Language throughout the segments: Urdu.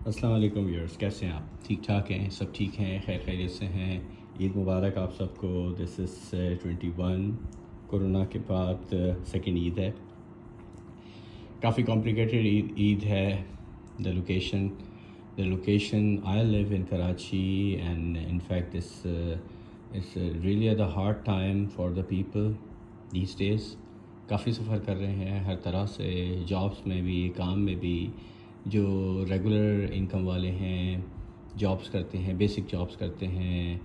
السلام علیکم ویورز، کیسے ہیں آپ؟ ٹھیک ٹھاک ہیں؟ سب ٹھیک ہیں؟ خیر خیریت سے ہیں؟ عید مبارک آپ سب کو۔ دس از 21 کورونا کے بعد سیکنڈ عید ہے۔ کافی کمپلیکیٹڈ عید ہے۔ The location I live in Karachi and in fact is really the hard time for the people these days. کافی سفر کر رہے ہیں ہر طرح سے، جابس میں بھی، کام میں بھی۔ جو ریگولر انکم والے ہیں، جابس کرتے ہیں، بیسک جابس کرتے ہیں،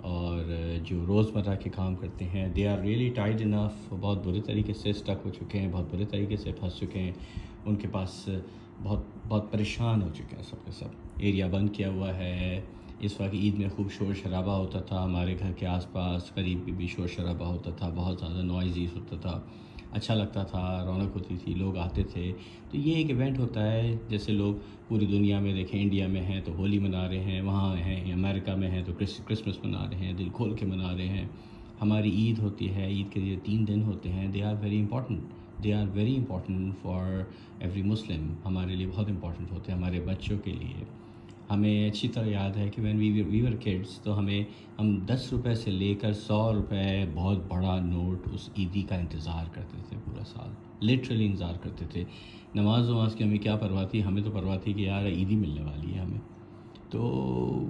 اور جو روزمرہ کے کام کرتے ہیں، دے آر ریئلی ٹائڈ انف، بہت برے طریقے سے اسٹک ہو چکے ہیں، بہت برے طریقے سے پھنس چکے ہیں۔ ان کے پاس بہت بہت پریشان ہو چکے ہیں سب کے سب۔ ایریا بند کیا ہوا ہے۔ اس وقت عید میں خوب شور شرابہ ہوتا تھا، ہمارے گھر کے آس پاس قریب بھی شور شرابہ ہوتا تھا، بہت زیادہ نوائزیز ہوتا تھا، اچھا لگتا تھا، رونق ہوتی تھی، لوگ آتے تھے۔ تو یہ ایک ایونٹ ہوتا ہے، جیسے لوگ پوری دنیا میں دیکھیں، انڈیا میں ہیں تو ہولی منا رہے ہیں، وہاں ہیں امریکہ میں ہیں تو کرسمس منا رہے ہیں، دل کھول کے منا رہے ہیں۔ ہماری عید ہوتی ہے، عید کے لیے 3 دن ہوتے ہیں، they are very important for every Muslim, ہمارے لیے بہت امپورٹنٹ ہوتے ہیں، ہمارے بچوں کے لیے۔ ہمیں اچھی طرح یاد ہے کہ وین وی ور کڈس، تو ہم 10 روپے سے لے کر 100 روپے بہت بڑا نوٹ اس عیدی کا انتظار کرتے تھے، پورا سال لٹرلی انتظار کرتے تھے۔ نماز کی ہمیں کیا پرواہ تھی؟ ہمیں تو پرواہ تھی کہ یار عیدی ملنے والی ہے ہمیں۔ تو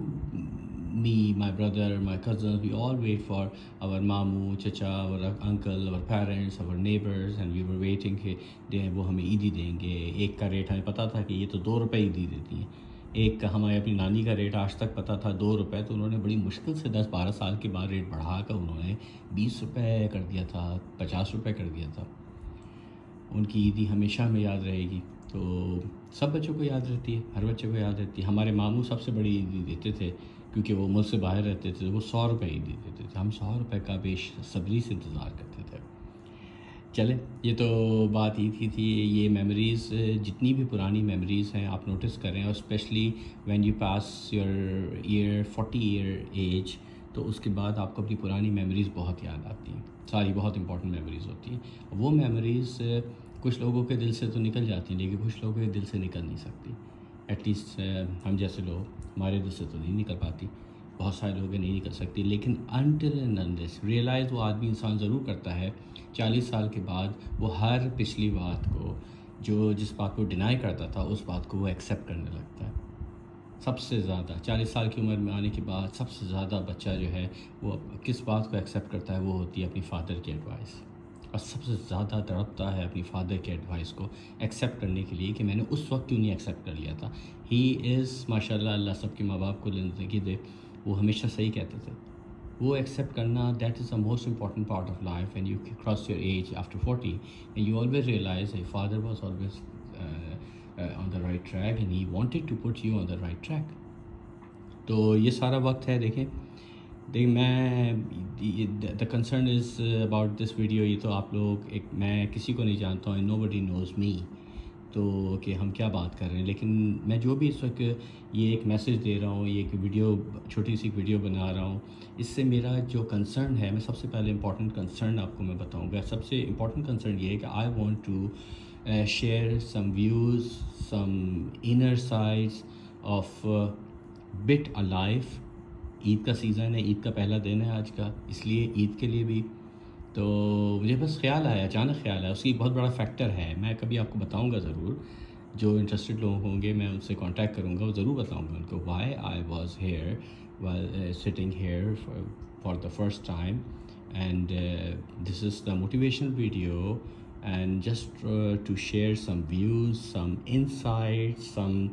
me, my brother, my cousins, we all wait for our ماموں، چچا، our uncle, our parents, our neighbours, and we were waiting کہ وہ ہمیں عیدی دیں گے۔ ایک کا ریٹ ہمیں پتہ تھا کہ یہ تو 2 روپے عیدی دیتی ہیں۔ ایک کا ہمیں اپنی نانی کا ریٹ آج تک پتہ تھا 2 روپے، تو انہوں نے بڑی مشکل سے 10-12 سال کے بعد ریٹ بڑھا کر انہوں نے 20 روپے کر دیا تھا، 50 روپے کر دیا تھا۔ ان کی عیدی ہمیشہ ہمیں یاد رہے گی۔ تو سب بچوں کو یاد رہتی ہے، ہر بچے کو یاد رہتی ہے۔ ہمارے ماموں سب سے بڑی عیدی دیتے تھے، کیونکہ وہ ملک سے باہر رہتے تھے، وہ 100 روپے عیدی دیتے تھے۔ ہم 100 روپے کا بے صبری سے انتظار کرتے تھے۔ چلیں، یہ تو بات عید کی تھی۔ یہ میموریز، جتنی بھی پرانی میموریز ہیں آپ نوٹس کریں، اور specially when you pass your 40 year age, تو اس کے بعد آپ کو اپنی پرانی میموریز بہت یاد آتی ہیں، ساری بہت امپورٹنٹ میموریز ہوتی ہیں۔ وہ میموریز کچھ لوگوں کے دل سے تو نکل جاتی ہیں، لیکن کچھ لوگوں کے دل سے نکل نہیں سکتی۔ ایٹ لیسٹ ہم جیسے لوگ، ہمارے دل سے تو نہیں نکل پاتی، بہت سارے لوگوں کے نہیں نکل سکتی۔ لیکن انٹل اینڈ انلیس ریئلائز وہ آدمی انسان ضرور کرتا ہے 40 سال کے بعد، وہ ہر پچھلی بات کو، جس بات کو ڈینائی کرتا تھا، اس بات کو وہ ایکسیپٹ کرنے لگتا ہے۔ سب سے زیادہ 40 سال کی عمر میں آنے کے بعد سب سے زیادہ بچہ جو ہے وہ کس بات کو ایکسیپٹ کرتا ہے؟ وہ ہوتی ہے اپنی فادر کی ایڈوائس، اور سب سے زیادہ تڑپتا ہے اپنی فادر کی ایڈوائس کو ایکسیپٹ کرنے کے لیے، کہ میں نے اس وقت کیوں نہیں ایکسیپٹ کر لیا تھا۔ ہی از ماشاء اللہ، اللہ سب کے ماں باپ کو زندگی دے، وہ ہمیشہ صحیح کہتے تھے۔ وہ ایکسیپٹ کرنا، that is the most important part of life, when you cross your age after 40 and you always realise a father was always on the right track and he wanted to put you on the right track۔ تو یہ سارا وقت ہے، دیکھیں میں the concern is about this video, یہ تو آپ لوگ میں کسی کو نہیں جانتا ہوں، نو بڈی نوز می، تو کہ ہم کیا بات کر رہے ہیں۔ لیکن میں جو بھی اس وقت یہ ایک میسج دے رہا ہوں، یہ ایک ویڈیو، چھوٹی سی ویڈیو بنا رہا ہوں، اس سے میرا جو کنسرن ہے، میں سب سے پہلے امپورٹنٹ کنسرن آپ کو میں بتاؤں گا۔ سب سے امپورٹنٹ کنسرن یہ ہے کہ I want to share some views, some inner sides of but a life. Eid کا سیزن ہے، عید کا پہلا دن ہے آج کا، اس لیے عید کے لیے بھی تو مجھے بس خیال آیا، اچانک خیال آیا۔ اس کی بہت بڑا فیکٹر ہے، میں کبھی آپ کو بتاؤں گا ضرور، جو انٹرسٹڈ لوگ ہوں گے میں ان سے کانٹیکٹ کروں گا، وہ ضرور بتاؤں گا ان کو why I was here sitting here for the first time, and this is the motivational video, and just to share some views, some insights, some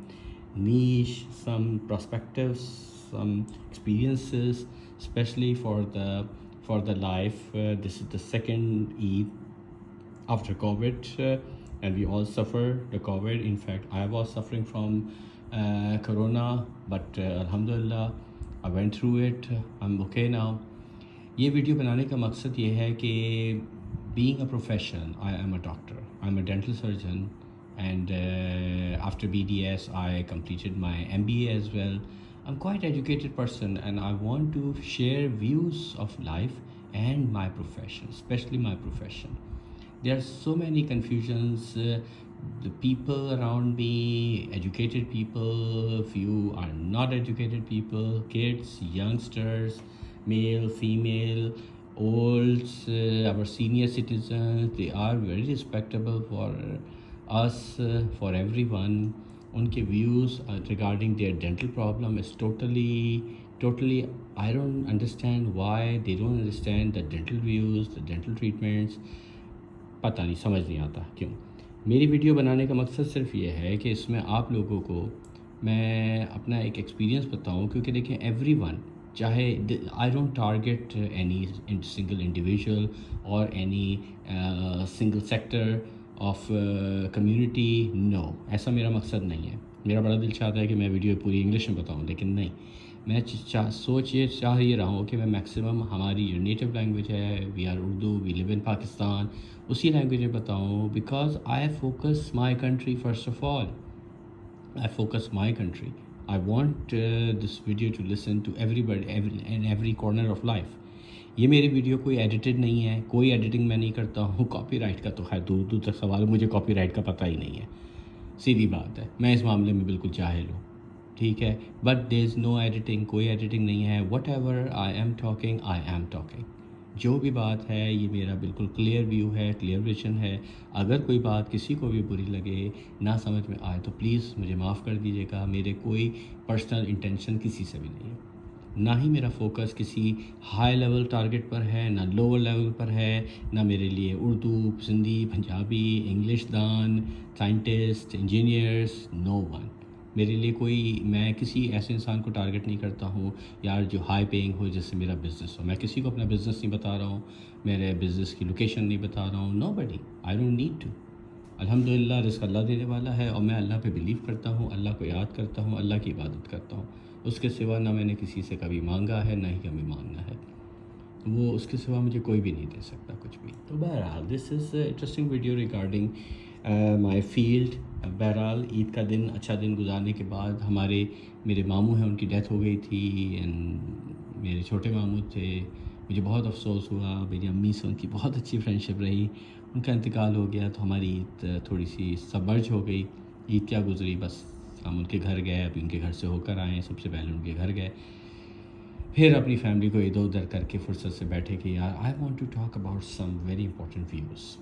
niche, some perspectives, some experiences, especially for the life. This is the second Eid after COVID, and we all suffer the COVID. In fact, I was suffering from Corona, but Alhamdulillah, I went through it. I'm okay now. یہ ویڈیو بنانے کا مقصد یہ ہے کہ being a profession, I am a doctor. I'm a dental surgeon, and after BDS, I completed my MBA as well. I'm quite educated person, and I want to share views of life and my profession, especially my profession. There are so many confusions. The people around me, educated people, few are not educated people, kids, youngsters, male, female, olds, our senior citizens, they are very respectable for us, for everyone. Unke views regarding their dental problem is totally, I don't understand why they don't understand the dental views, the dental treatments. پتہ نہیں، سمجھ نہیں آتا کیوں. میری ویڈیو بنانے کا مقصد صرف یہ ہے کہ اس میں آپ لوگوں کو میں اپنا ایک ایکسپیرینس بتاؤں، کیونکہ دیکھیں ایوری ون، چاہے I don't target any single individual اور any single sector of community, no, ایسا میرا مقصد نہیں ہے. میرا بڑا دل چاہتا ہے کہ میں ویڈیو پوری انگلش میں بتاؤں، لیکن نہیں، میں چاہ یہ رہا ہوں کہ میں میکسیمم ہماری جو نیٹو لینگویج ہے، وی آر اردو، وی لیو ان پاکستان، اسی لینگویج میں بتاؤں. Because I focus my country first of all. I focus my country. I want this video to listen to everybody in every corner of life. یہ میری ویڈیو کوئی ایڈیٹڈ نہیں ہے، کوئی ایڈیٹنگ میں نہیں کرتا ہوں. کاپی رائٹ کا تو خیر دور دور تک سوال ہے، مجھے کاپی رائٹ کا پتہ ہی نہیں ہے، سیدھی بات ہے. میں اس معاملے میں بالکل جاہل ہوں، ٹھیک ہے. But there is no editing, کوئی ایڈیٹنگ نہیں ہے. Whatever I am talking, جو بھی بات ہے یہ میرا بالکل کلیئر ویو ہے، کلیئر ویژن ہے. اگر کوئی بات کسی کو بھی بری لگے، نہ سمجھ میں آئے، تو پلیز مجھے معاف کر دیجیے گا. میرے کوئی پرسنل انٹینشن کسی سے بھی نہیں ہے، نہ ہی میرا فوکس کسی ہائی لیول ٹارگٹ پر ہے، نہ لوور لیول پر ہے. نہ میرے لیے اردو، سندھی، پنجابی، انگلش دان، سائنٹسٹ، انجینئرس، نو ون. میرے لیے کوئی، میں کسی ایسے انسان کو ٹارگٹ نہیں کرتا ہوں یار جو ہائی پینگ ہو جس سے میرا بزنس ہو. میں کسی کو اپنا بزنس نہیں بتا رہا ہوں، میرے بزنس کی لوکیشن نہیں بتا رہا ہوں. نو بڈی، آئی ڈونٹ نیڈ ٹو. الحمدللہ رزق اللہ دینے والا ہے، اور میں اللہ پہ بلیو کرتا ہوں، اللہ کو یاد کرتا ہوں، اللہ کی عبادت کرتا ہوں. اس کے سوا نہ میں نے کسی سے کبھی مانگا ہے، نہ ہی کبھی مانگنا ہے. وہ اس کے سوا مجھے کوئی بھی نہیں دے سکتا کچھ بھی. تو بہرحال this is interesting video regarding my field. بہرحال عید کا دن، اچھا دن گزارنے کے بعد میرے ماموں ہیں، ان کی ڈیتھ ہو گئی تھی. میرے چھوٹے ماموں تھے، مجھے بہت افسوس ہوا. میری امی سے ان کی بہت اچھی فرینڈشپ رہی، ان کا انتقال ہو گیا، تو ہماری عید تھوڑی سی سبمرج ہو گئی. عید کیا گزری، بس ہم ان کے گھر گئے، ابھی ان کے گھر سے ہو کر آئے. سب سے پہلے ان کے گھر گئے، پھر اپنی فیملی کو ادھر ادھر کر کے فرصت سے بیٹھے کہ یار I want to talk about some very important views.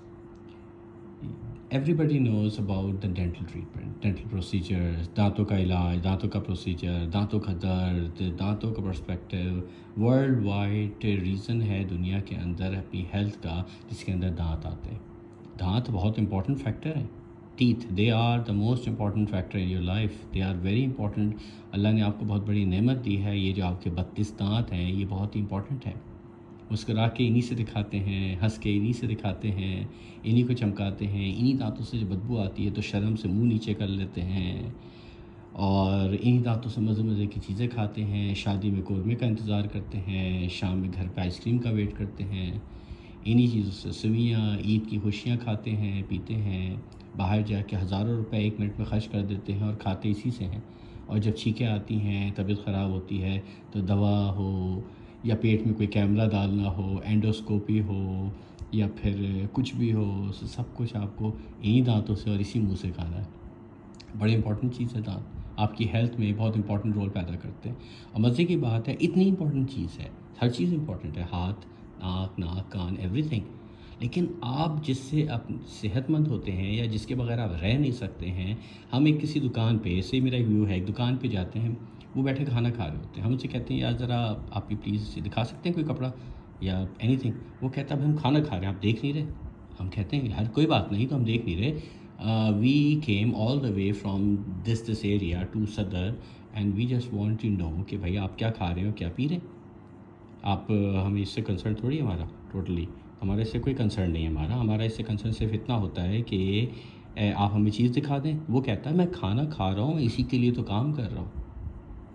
Everybody knows about the dental treatment, dental procedure, دانتوں کا علاج، دانتوں کا پروسیجر، دانتوں کا درد، دانتوں کا پرسپیکٹیو. ورلڈ وائڈ ریزن ہے دنیا کے اندر اپنی ہیلتھ کا جس کے اندر دانت آتے ہیں. دانت بہت امپورٹنٹ فیکٹر ہے. Teeth, they are the most important factor in your life. They are very important. اللہ نے آپ کو بہت بڑی نعمت دی ہے. یہ جو آپ کے 32 دانت ہیں یہ بہت ہی امپورٹنٹ ہے. مسکرا کے انہی سے دکھاتے ہیں، ہنس کے انہی سے دکھاتے ہیں، انہی کو چمکاتے ہیں. انہی دانتوں سے جو بدبو آتی ہے تو شرم سے منہ نیچے کر لیتے ہیں، اور انہی دانتوں سے مزے مزے کی چیزیں کھاتے ہیں. شادی میں قورمے کا انتظار کرتے ہیں، شام میں گھر پہ آئس کریم کا ویٹ کرتے ہیں. انہی چیزوں سے سویاں، عید کی خوشیاں کھاتے ہیں، پیتے ہیں. باہر جا کے ہزاروں روپے ایک منٹ میں خرچ کر دیتے ہیں اور کھاتے اسی سے ہیں. اور جب چھینکیں آتی ہیں، طبیعت خراب ہوتی ہے، تو دوا ہو یا پیٹ میں کوئی کیمرہ ڈالنا ہو، اینڈوسکوپی ہو یا پھر کچھ بھی ہو، سب کچھ آپ کو انہی دانتوں سے اور اسی منہ سے کھانا ہے. بڑی امپورٹنٹ چیز ہے دانت، آپ کی ہیلتھ میں بہت امپورٹنٹ رول پیدا کرتے ہیں. اور مزے کی بات ہے، اتنی امپورٹنٹ چیز ہے، ہر چیز امپورٹنٹ ہے، ہاتھ، ناک، کان، ایوری تھنگ. لیکن آپ جس سے صحت مند ہوتے ہیں یا جس کے بغیر آپ رہ نہیں سکتے ہیں. ہم ایک کسی دکان پہ، ایسے میرا ویو ہے، ایک دکان پہ جاتے ہیں، وہ بیٹھے کھانا کھا رہے ہوتے ہیں. ہم ان سے کہتے ہیں یار ذرا آپ بھی پلیز دکھا سکتے ہیں کوئی کپڑا یا اینی تھنگ. وہ کہتا ہے بھائی ہم کھانا کھا رہے ہیں، آپ دیکھ نہیں رہے. ہم کہتے ہیں یار کوئی بات نہیں، تو ہم دیکھ نہیں رہے. We came all the way from this area to Saddar and we just want to know کہ بھائی آپ کیا کھا رہے ہو، کیا پی رہے ہیں. آپ ہمیں اس سے کنسرن تھوڑی ہے ہمارا، ٹوٹلی ہمارے اس سے کوئی کنسرن نہیں ہے ہمارا اس سے کنسرن صرف اتنا ہوتا ہے کہ آپ ہمیں چیز دکھا دیں. وہ کہتا ہے میں کھانا کھا رہا ہوں، اسی کے لیے تو کام کر رہا ہوں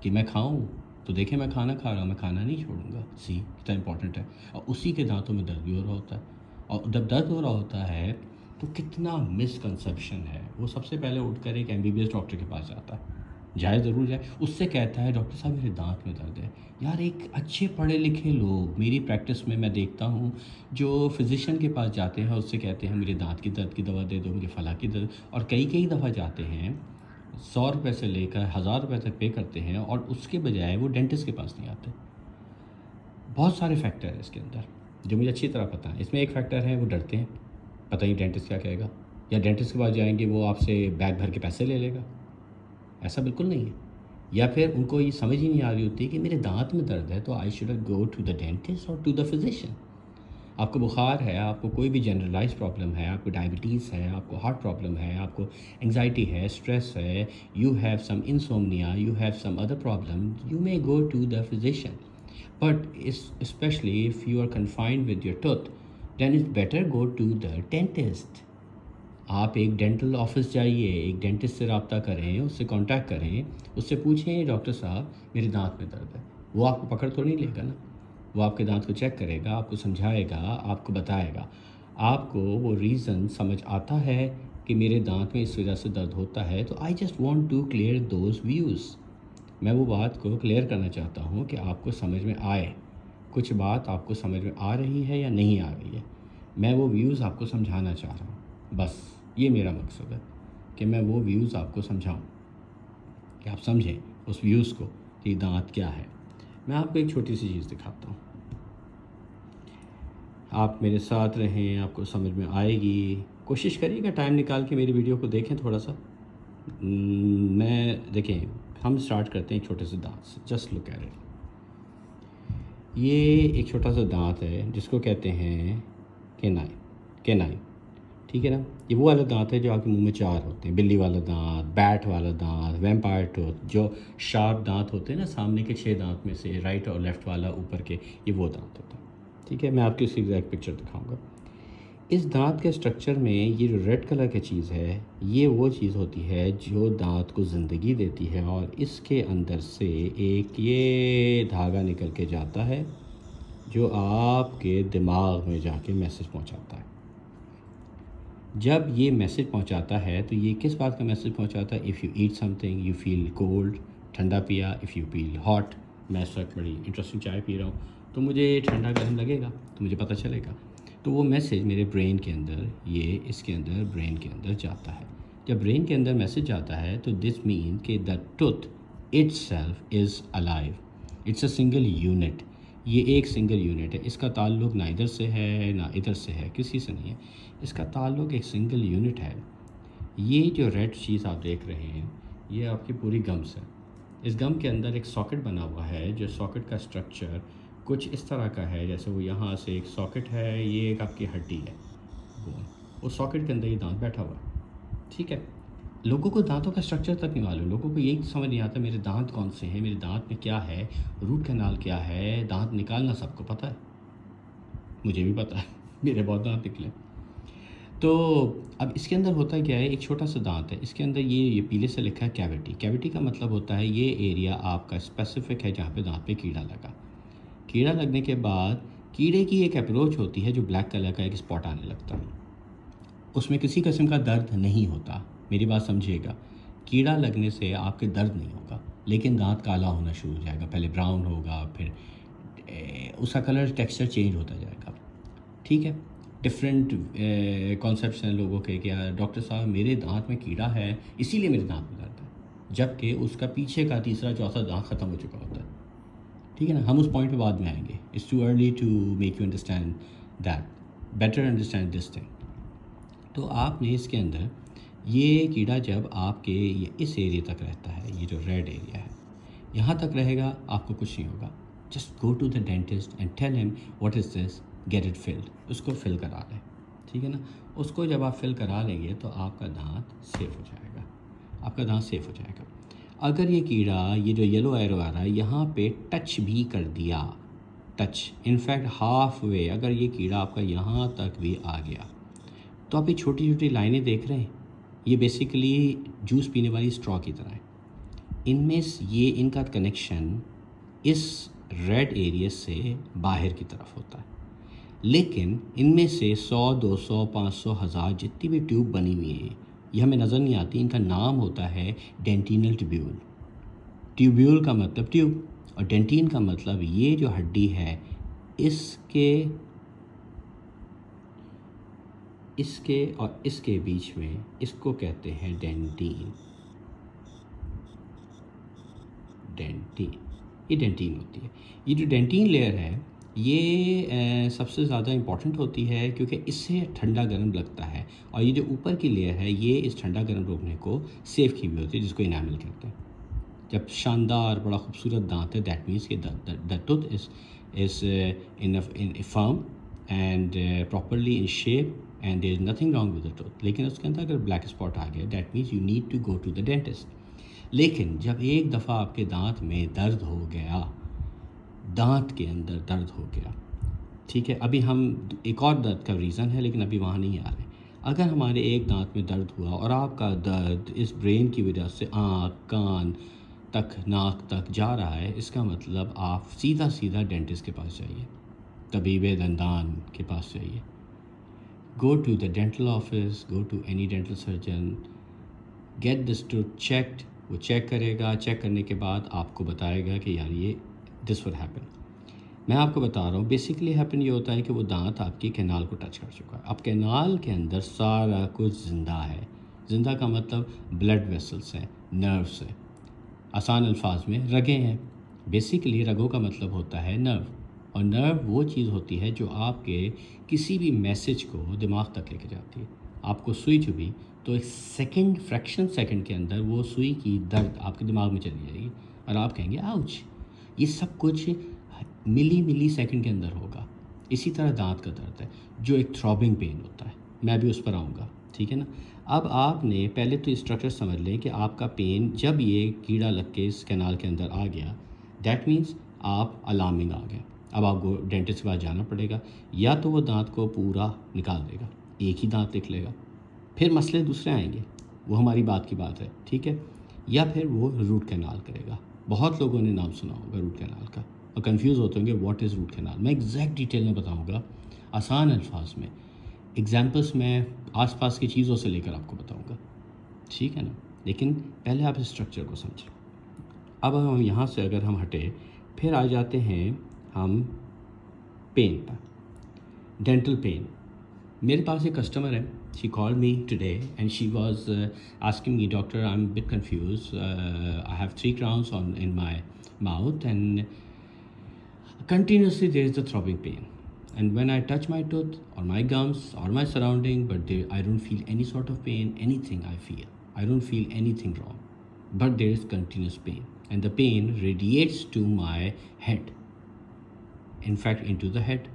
کہ میں کھاؤں. تو دیکھیں میں کھانا کھا رہا ہوں، میں کھانا نہیں چھوڑوں گا. کتنا امپورٹنٹ ہے. اور اسی کے دانتوں میں درد بھی ہو رہا ہوتا ہے. اور جب درد ہو رہا ہوتا ہے تو کتنا مس کنسیپشن ہے. وہ سب سے پہلے اٹھ کر ایک MBBS ڈاکٹر کے پاس جاتا ہے. جائے ضرور جائے. اس سے کہتا ہے ڈاکٹر صاحب میرے دانت میں درد ہے. یار ایک اچھے پڑھے لکھے لوگ میری پریکٹس میں دیکھتا ہوں جو فزیشین کے پاس جاتے ہیں اس سے کہتے ہیں میرے دانت کی درد کی دوا دے دو, مجھے فلاں کی درد, اور کئی دفعہ جاتے ہیں 100 روپے سے لے کر 1000 روپے تک پے کرتے ہیں اور اس کے بجائے وہ ڈینٹسٹ کے پاس نہیں آتے. بہت سارے فیکٹر ہیں اس کے اندر جو مجھے اچھی طرح پتہ ہے. اس میں ایک فیکٹر ہے وہ ڈرتے ہیں, پتہ نہیں ڈینٹسٹ کیا کہے گا, یا ڈینٹسٹ کے پاس جائیں گے وہ آپ سے بیگ بھر کے پیسے لے لے گا. ایسا بالکل نہیں ہے. یا پھر ان کو یہ سمجھ ہی نہیں آ رہی ہوتی کہ میرے دانت میں درد ہے تو I should go to the dentist اور ٹو دا فزیشین. آپ کو بخار ہے, آپ کو کوئی بھی جنرلائز پرابلم ہے, آپ کو ڈائبٹیز ہے, آپ کو ہارٹ پرابلم ہے, آپ کو انگزائٹی ہے, اسٹریس ہے, you have some insomnia, you have some other problem, you may go to the physician. But specially if you are confined with your tooth then it's better go to the dentist. آپ ایک ڈینٹل آفس جائیے, ایک ڈینٹسٹ سے رابطہ کریں, اس سے کانٹیکٹ کریں, اس سے پوچھیں ڈاکٹر صاحب میرے دانت میں درد ہے. وہ آپ کو پکڑ تو نہیں لے گا نا, وہ آپ کے دانت کو چیک کرے گا, آپ کو سمجھائے گا, آپ کو بتائے گا. آپ کو وہ ریزن سمجھ آتا ہے کہ میرے دانت میں اس وجہ سے درد ہوتا ہے, تو I just want to clear those views. میں وہ بات کو کلیئر کرنا چاہتا ہوں کہ آپ کو سمجھ میں آئے. کچھ بات آپ کو سمجھ میں آ رہی ہے یا نہیں آ رہی ہے, میں وہ ویوز آپ کو سمجھانا چاہ رہا ہوں. بس یہ میرا مقصد ہے کہ میں وہ ویوز آپ کو سمجھاؤں, کہ آپ سمجھیں اس ویوز کو کہ دانت کیا ہے. میں آپ کو ایک چھوٹی سی چیز دکھاتا ہوں, آپ میرے ساتھ رہیں, آپ کو سمجھ میں آئے گی. کوشش کریے گا ٹائم نکال کے میری ویڈیو کو دیکھیں تھوڑا سا. میں دیکھیں ہم سٹارٹ کرتے ہیں ایک چھوٹے سے دانت سے. Just look at it. یہ ایک چھوٹا سا دانت ہے جس کو کہتے ہیں کینائن. ٹھیک ہے نا. یہ وہ والا دانت ہے جو آپ کے منہ میں 4 ہوتے ہیں, بلی والا دانت, بیٹ والا دانت, ویمپائر ٹوتھ. جو شارپ دانت ہوتے ہیں نا سامنے کے 6 دانت میں سے, رائٹ اور لیفٹ والا اوپر کے, یہ وہ دانت ہوتا ہے. ٹھیک ہے, میں آپ کو اس کی ایگزیکٹ پکچر دکھاؤں گا. اس دانت کے اسٹرکچر میں یہ جو ریڈ کلر کی چیز ہے یہ وہ چیز ہوتی ہے جو دانت کو زندگی دیتی ہے, اور اس کے اندر سے ایک یہ دھاگا نکل کے جاتا ہے جو آپ کے دماغ میں جا کے میسج پہنچاتا ہے. جب یہ میسج پہنچاتا ہے تو یہ کس بات کا میسج پہنچاتا ہے؟ If you eat something you feel cold, ٹھنڈا پیا. اف یو فیل ہاٹ, میں اس وقت بڑی انٹرسٹنگ چائے پی رہا ہوں تو مجھے ٹھنڈا گرم لگے گا تو مجھے پتہ چلے گا. تو وہ میسج میرے برین کے اندر, یہ اس کے اندر برین کے اندر جاتا ہے. جب برین کے اندر میسج جاتا ہے تو دس مین کہ the tooth itself is alive. It's a single unit. یہ ایک سنگل یونٹ ہے. اس کا تعلق نہ ادھر سے ہے نہ ادھر سے ہے, کسی سے نہیں ہے. اس کا تعلق ایک سنگل یونٹ ہے. یہ جو ریڈ چیز آپ دیکھ رہے ہیں یہ آپ کی پوری گمس ہے. اس گم کے اندر ایک ساکٹ بنا ہوا ہے, جو ساکٹ کا اسٹرکچر کچھ اس طرح کا ہے جیسے وہ یہاں سے ایک ساکٹ ہے, یہ ایک آپ کی ہڈی ہے, اس ساکٹ کے اندر یہ دانت بیٹھا ہوا ہے. ٹھیک ہے. لوگوں کو دانتوں کا اسٹرکچر تک نہیں معلوم. لوگوں کو یہی سمجھ نہیں آتا میرے دانت کون سے ہیں, میرے دانت میں کیا ہے, روٹ کینال کیا ہے. دانت نکالنا سب کو پتہ ہے, مجھے بھی پتہ ہے, میرے بہت دانت نکلے. تو اب اس کے اندر ہوتا کیا ہے, ایک چھوٹا سا دانت ہے, اس کے اندر یہ پیلے سے لکھا ہے کیویٹی. کیویٹی کا مطلب ہوتا ہے یہ ایریا آپ کا اسپیسیفک ہے جہاں پہ دانت پہ کیڑا لگا. کیڑا لگنے کے بعد کیڑے کی ایک اپروچ ہوتی ہے جو بلیک کلر کا ایک اسپاٹ آنے لگتا ہے. اس میں کسی قسم کا درد نہیں ہوتا, میری بات سمجھیے گا. کیڑا لگنے سے آپ کے درد نہیں ہوگا, لیکن دانت کالا ہونا شروع ہو جائے گا. پہلے براؤن ہوگا, پھر اس کا کلر ٹیکسچر چینج ہوتا جائے گا. ٹھیک ہے. ڈفرینٹ کانسیپٹس ہیں لوگوں کے کہ ڈاکٹر صاحب میرے دانت میں کیڑا ہے اسی لیے میرے دانت میں درد ہے, جب کہ اس کا پیچھے کا تیسرا چوتھا دانت ختم ہو چکا ہوتا ہے. ٹھیک ہے نا. ہم اس پوائنٹ پہ بعد میں آئیں گے. It's too early to make you understand that, better understand this thing. تو آپ نے اس کے اندر یہ کیڑا جب آپ کے اس ایریا تک رہتا ہے, یہ جو ریڈ ایریا ہے یہاں تک رہے گا, آپ کو کچھ نہیں ہوگا. Just go to the dentist and tell him what is this, get it filled. اس کو فل کرا لیں. ٹھیک ہے نا. اس کو جب آپ فل کرا لیں گے تو آپ کا دانت سیف ہو جائے گا, آپ کا دانت سیف ہو جائے گا. اگر یہ کیڑا, یہ جو یلو ایرو آ رہا ہے, یہاں پہ ٹچ بھی کر دیا, ٹچ انفیکٹ ہاف وے, اگر یہ کیڑا آپ کا یہاں تک بھی آ گیا تو آپ یہ چھوٹی چھوٹی لائنیں دیکھ رہے ہیں, یہ بیسیکلی جوس پینے والی اسٹرا کی طرح ہے. ان میں یہ ان کا کنیکشن اس ریڈ ایریا سے باہر کی طرف ہوتا ہے. لیکن ان میں سے 100 200 500 1000 جتنی بھی ٹیوب بنی ہوئی ہیں یہ ہمیں نظر نہیں آتی. ان کا نام ہوتا ہے ڈینٹینل ٹیبیول. ٹیوبیول کا مطلب ٹیوب، اور ڈینٹین کا مطلب یہ جو ہڈی ہے اس کے اور اس کے بیچ میں، اس کو کہتے ہیں ڈینٹین. یہ ڈینٹین ہوتی ہے. یہ جو ڈینٹین لیئر ہے یہ سب سے زیادہ امپورٹنٹ ہوتی ہے کیونکہ اس سے ٹھنڈا گرم لگتا ہے، اور یہ جو اوپر کی لیئر ہے یہ اس ٹھنڈا گرم روکنے کو سیو کی ہوئی ہوتی ہے، جس کو انیمل کہتے ہیں. جب شاندار بڑا خوبصورت دانت ہے دیٹ مینس کہ the tooth is in firm and properly in shape and there is nothing wrong with the tooth. لیکن اس کے اندر اگر بلیک اسپاٹ آ گیا that means you need to go to the dentist. لیکن جب ایک دفعہ آپ کے دانت میں درد ہو گیا، دانت کے اندر درد ہو گیا، ٹھیک ہے، ابھی ہم ایک اور درد کا ریزن ہے لیکن ابھی وہاں نہیں آ رہے. اگر ہمارے ایک دانت میں درد ہوا اور آپ کا درد اس برین کی وجہ سے آنکھ، کان تک، ناک تک جا رہا ہے، اس کا مطلب آپ سیدھا ڈینٹسٹ کے پاس جائیے، طبیب دندان کے پاس جائیے. Go to the dental office, go to any dental surgeon, get this tooth checked. وہ چیک کرے گا، چیک کرنے کے بعد آپ کو بتائے گا کہ یار یہ دس ول ہیپن. میں آپ کو بتا رہا ہوں بیسیکلی ہیپن یہ ہوتا ہے کہ وہ دانت آپ کی کینال کو ٹچ کر چکا ہے. اب کینال کے اندر سارا کچھ زندہ ہے. زندہ کا مطلب بلڈ ویسلس ہیں، نروس ہیں، آسان الفاظ میں رگیں ہیں. بیسیکلی رگوں کا مطلب ہوتا ہے نرو، اور نرو وہ چیز ہوتی ہے جو آپ کے کسی بھی میسج کو دماغ تک لے کے جاتی ہے. آپ کو سوئی چبھی تو ایک سیکنڈ، فریکشن سیکنڈ کے اندر وہ سوئی کی درد آپ کے دماغ میں چلی جائے گی اور آپ کہیں گے آؤچ. یہ سب کچھ ملی سیکنڈ کے اندر ہوگا. اسی طرح دانت کا درد ہے جو ایک تھرابنگ پین ہوتا ہے، میں بھی اس پر آؤں گا، ٹھیک ہے نا. اب آپ نے پہلے تو اسٹرکچر سمجھ لیں کہ آپ کا پین جب یہ کیڑا لگ کے اس کینال کے اندر آ گیا دیٹ مینس آپ الارمنگ آ گئے. اب آپ کو ڈینٹسٹ کے پاس جانا پڑے گا، یا تو وہ دانت کو پورا نکال دے گا، ایک ہی دانت نکلے گا، پھر مسئلے دوسرے آئیں گے، وہ ہماری بات کی بات ہے، ٹھیک ہے، یا پھر وہ روٹ کینال کرے گا. بہت لوگوں نے نام سنا ہوگا روٹ کینال کا اور کنفیوز ہوتے ہوں گے واٹ از روٹ کینال. میں ایگزیکٹ ڈیٹیل میں بتاؤں گا آسان الفاظ میں، ایگزامپلس میں آس پاس کی چیزوں سے لے کر آپ کو بتاؤں گا، ٹھیک ہے نا. لیکن پہلے آپ اسٹرکچر کو سمجھیں. اب ہم یہاں سے اگر ہم ہٹے پھر آ جاتے ہیں ہم پین پر، ڈینٹل پین. میرے پاس ایک کسٹمر ہے، she call me today and she was asking me doctor I am but confuse, I have 3 crowns in my mouth and continuously there is the throbbing pain, and when I touch my tooth or my gums or my surrounding, but I don't feel any sort of pain, anything. I don't feel anything wrong, but there is continuous pain, and the pain radiates to my head, in fact into the head.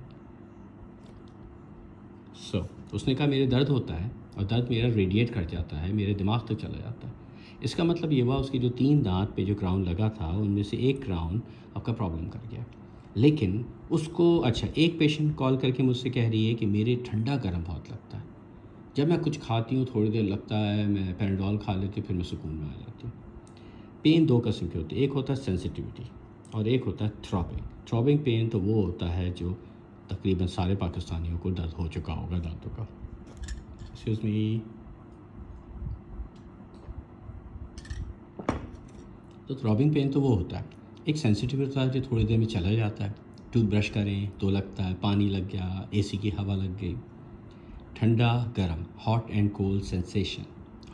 So اس نے کہا میرے درد ہوتا ہے اور درد میرا ریڈیٹ کر جاتا ہے، میرے دماغ تک چلا جاتا ہے. اس کا مطلب یہ ہوا اس کی جو 3 دانت پہ جو کراؤن لگا تھا ان میں سے ایک کراؤن آپ کا پرابلم کر گیا. لیکن اس کو اچھا ایک پیشنٹ کال کر کے مجھ سے کہہ رہی ہے کہ میرے ٹھنڈا گرم بہت لگتا ہے، جب میں کچھ کھاتی ہوں تھوڑی دیر لگتا ہے، میں پیناڈول کھا لیتی ہوں پھر میں سکون میں آ جاتی ہوں. پین 2 قسم کے ہوتے ہیں، ایک ہوتا ہے سینسٹیوٹی اور ایک ہوتا ہے تھرابنگ. تھرابنگ پین تو وہ ہوتا ہے جو تقریباً سارے پاکستانیوں کو درد ہو چکا ہوگا دانتوں کا. Excuse me. تو تھرابنگ پین تو وہ ہوتا ہے. ایک سینسٹیو ہوتا ہے جو تھوڑی دیر میں چلا جاتا ہے، ٹوتھ برش کریں تو لگتا ہے، پانی لگ گیا، اے سی کی ہوا لگ گئی. ٹھنڈا گرم، hot and cold sensation.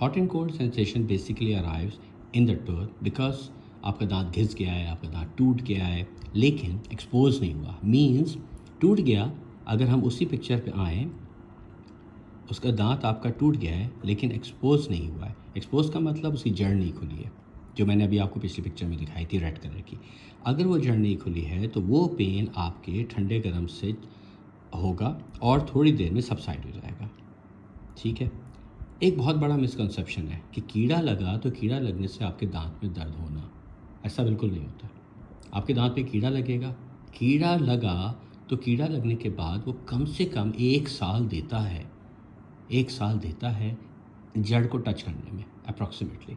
Hot and cold sensation basically arrives in the tooth because آپ کا دانت گھس گیا ہے، آپ کا دانت ٹوٹ گیا ہے لیکن ایکسپوز نہیں ہوا. مینس ٹوٹ گیا، اگر ہم اسی پکچر پہ آئیں، اس کا دانت آپ کا ٹوٹ گیا ہے لیکن ایکسپوز نہیں ہوا ہے. ایکسپوز کا مطلب اس کی جڑ نہیں کھلی ہے، جو میں نے ابھی آپ کو پچھلی پکچر میں دکھائی تھی ریڈ کلر کی. اگر وہ جڑ نہیں کھلی ہے تو وہ پین آپ کے ٹھنڈے گرم سے ہوگا اور تھوڑی دیر میں سبسائڈ ہو جائے گا، ٹھیک ہے. ایک بہت بڑا مسکنسیپشن ہے کہ کیڑا لگا تو کیڑا لگنے سے آپ کے دانت میں درد ہونا، ایسا بالکل نہیں ہوتا. آپ کے دانت پہ کیڑا لگے گا، کیڑا لگا تو کیڑا لگنے کے بعد وہ کم سے کم 1 سال دیتا ہے، 1 سال دیتا ہے جڑ کو ٹچ کرنے میں اپروکسیمیٹلی.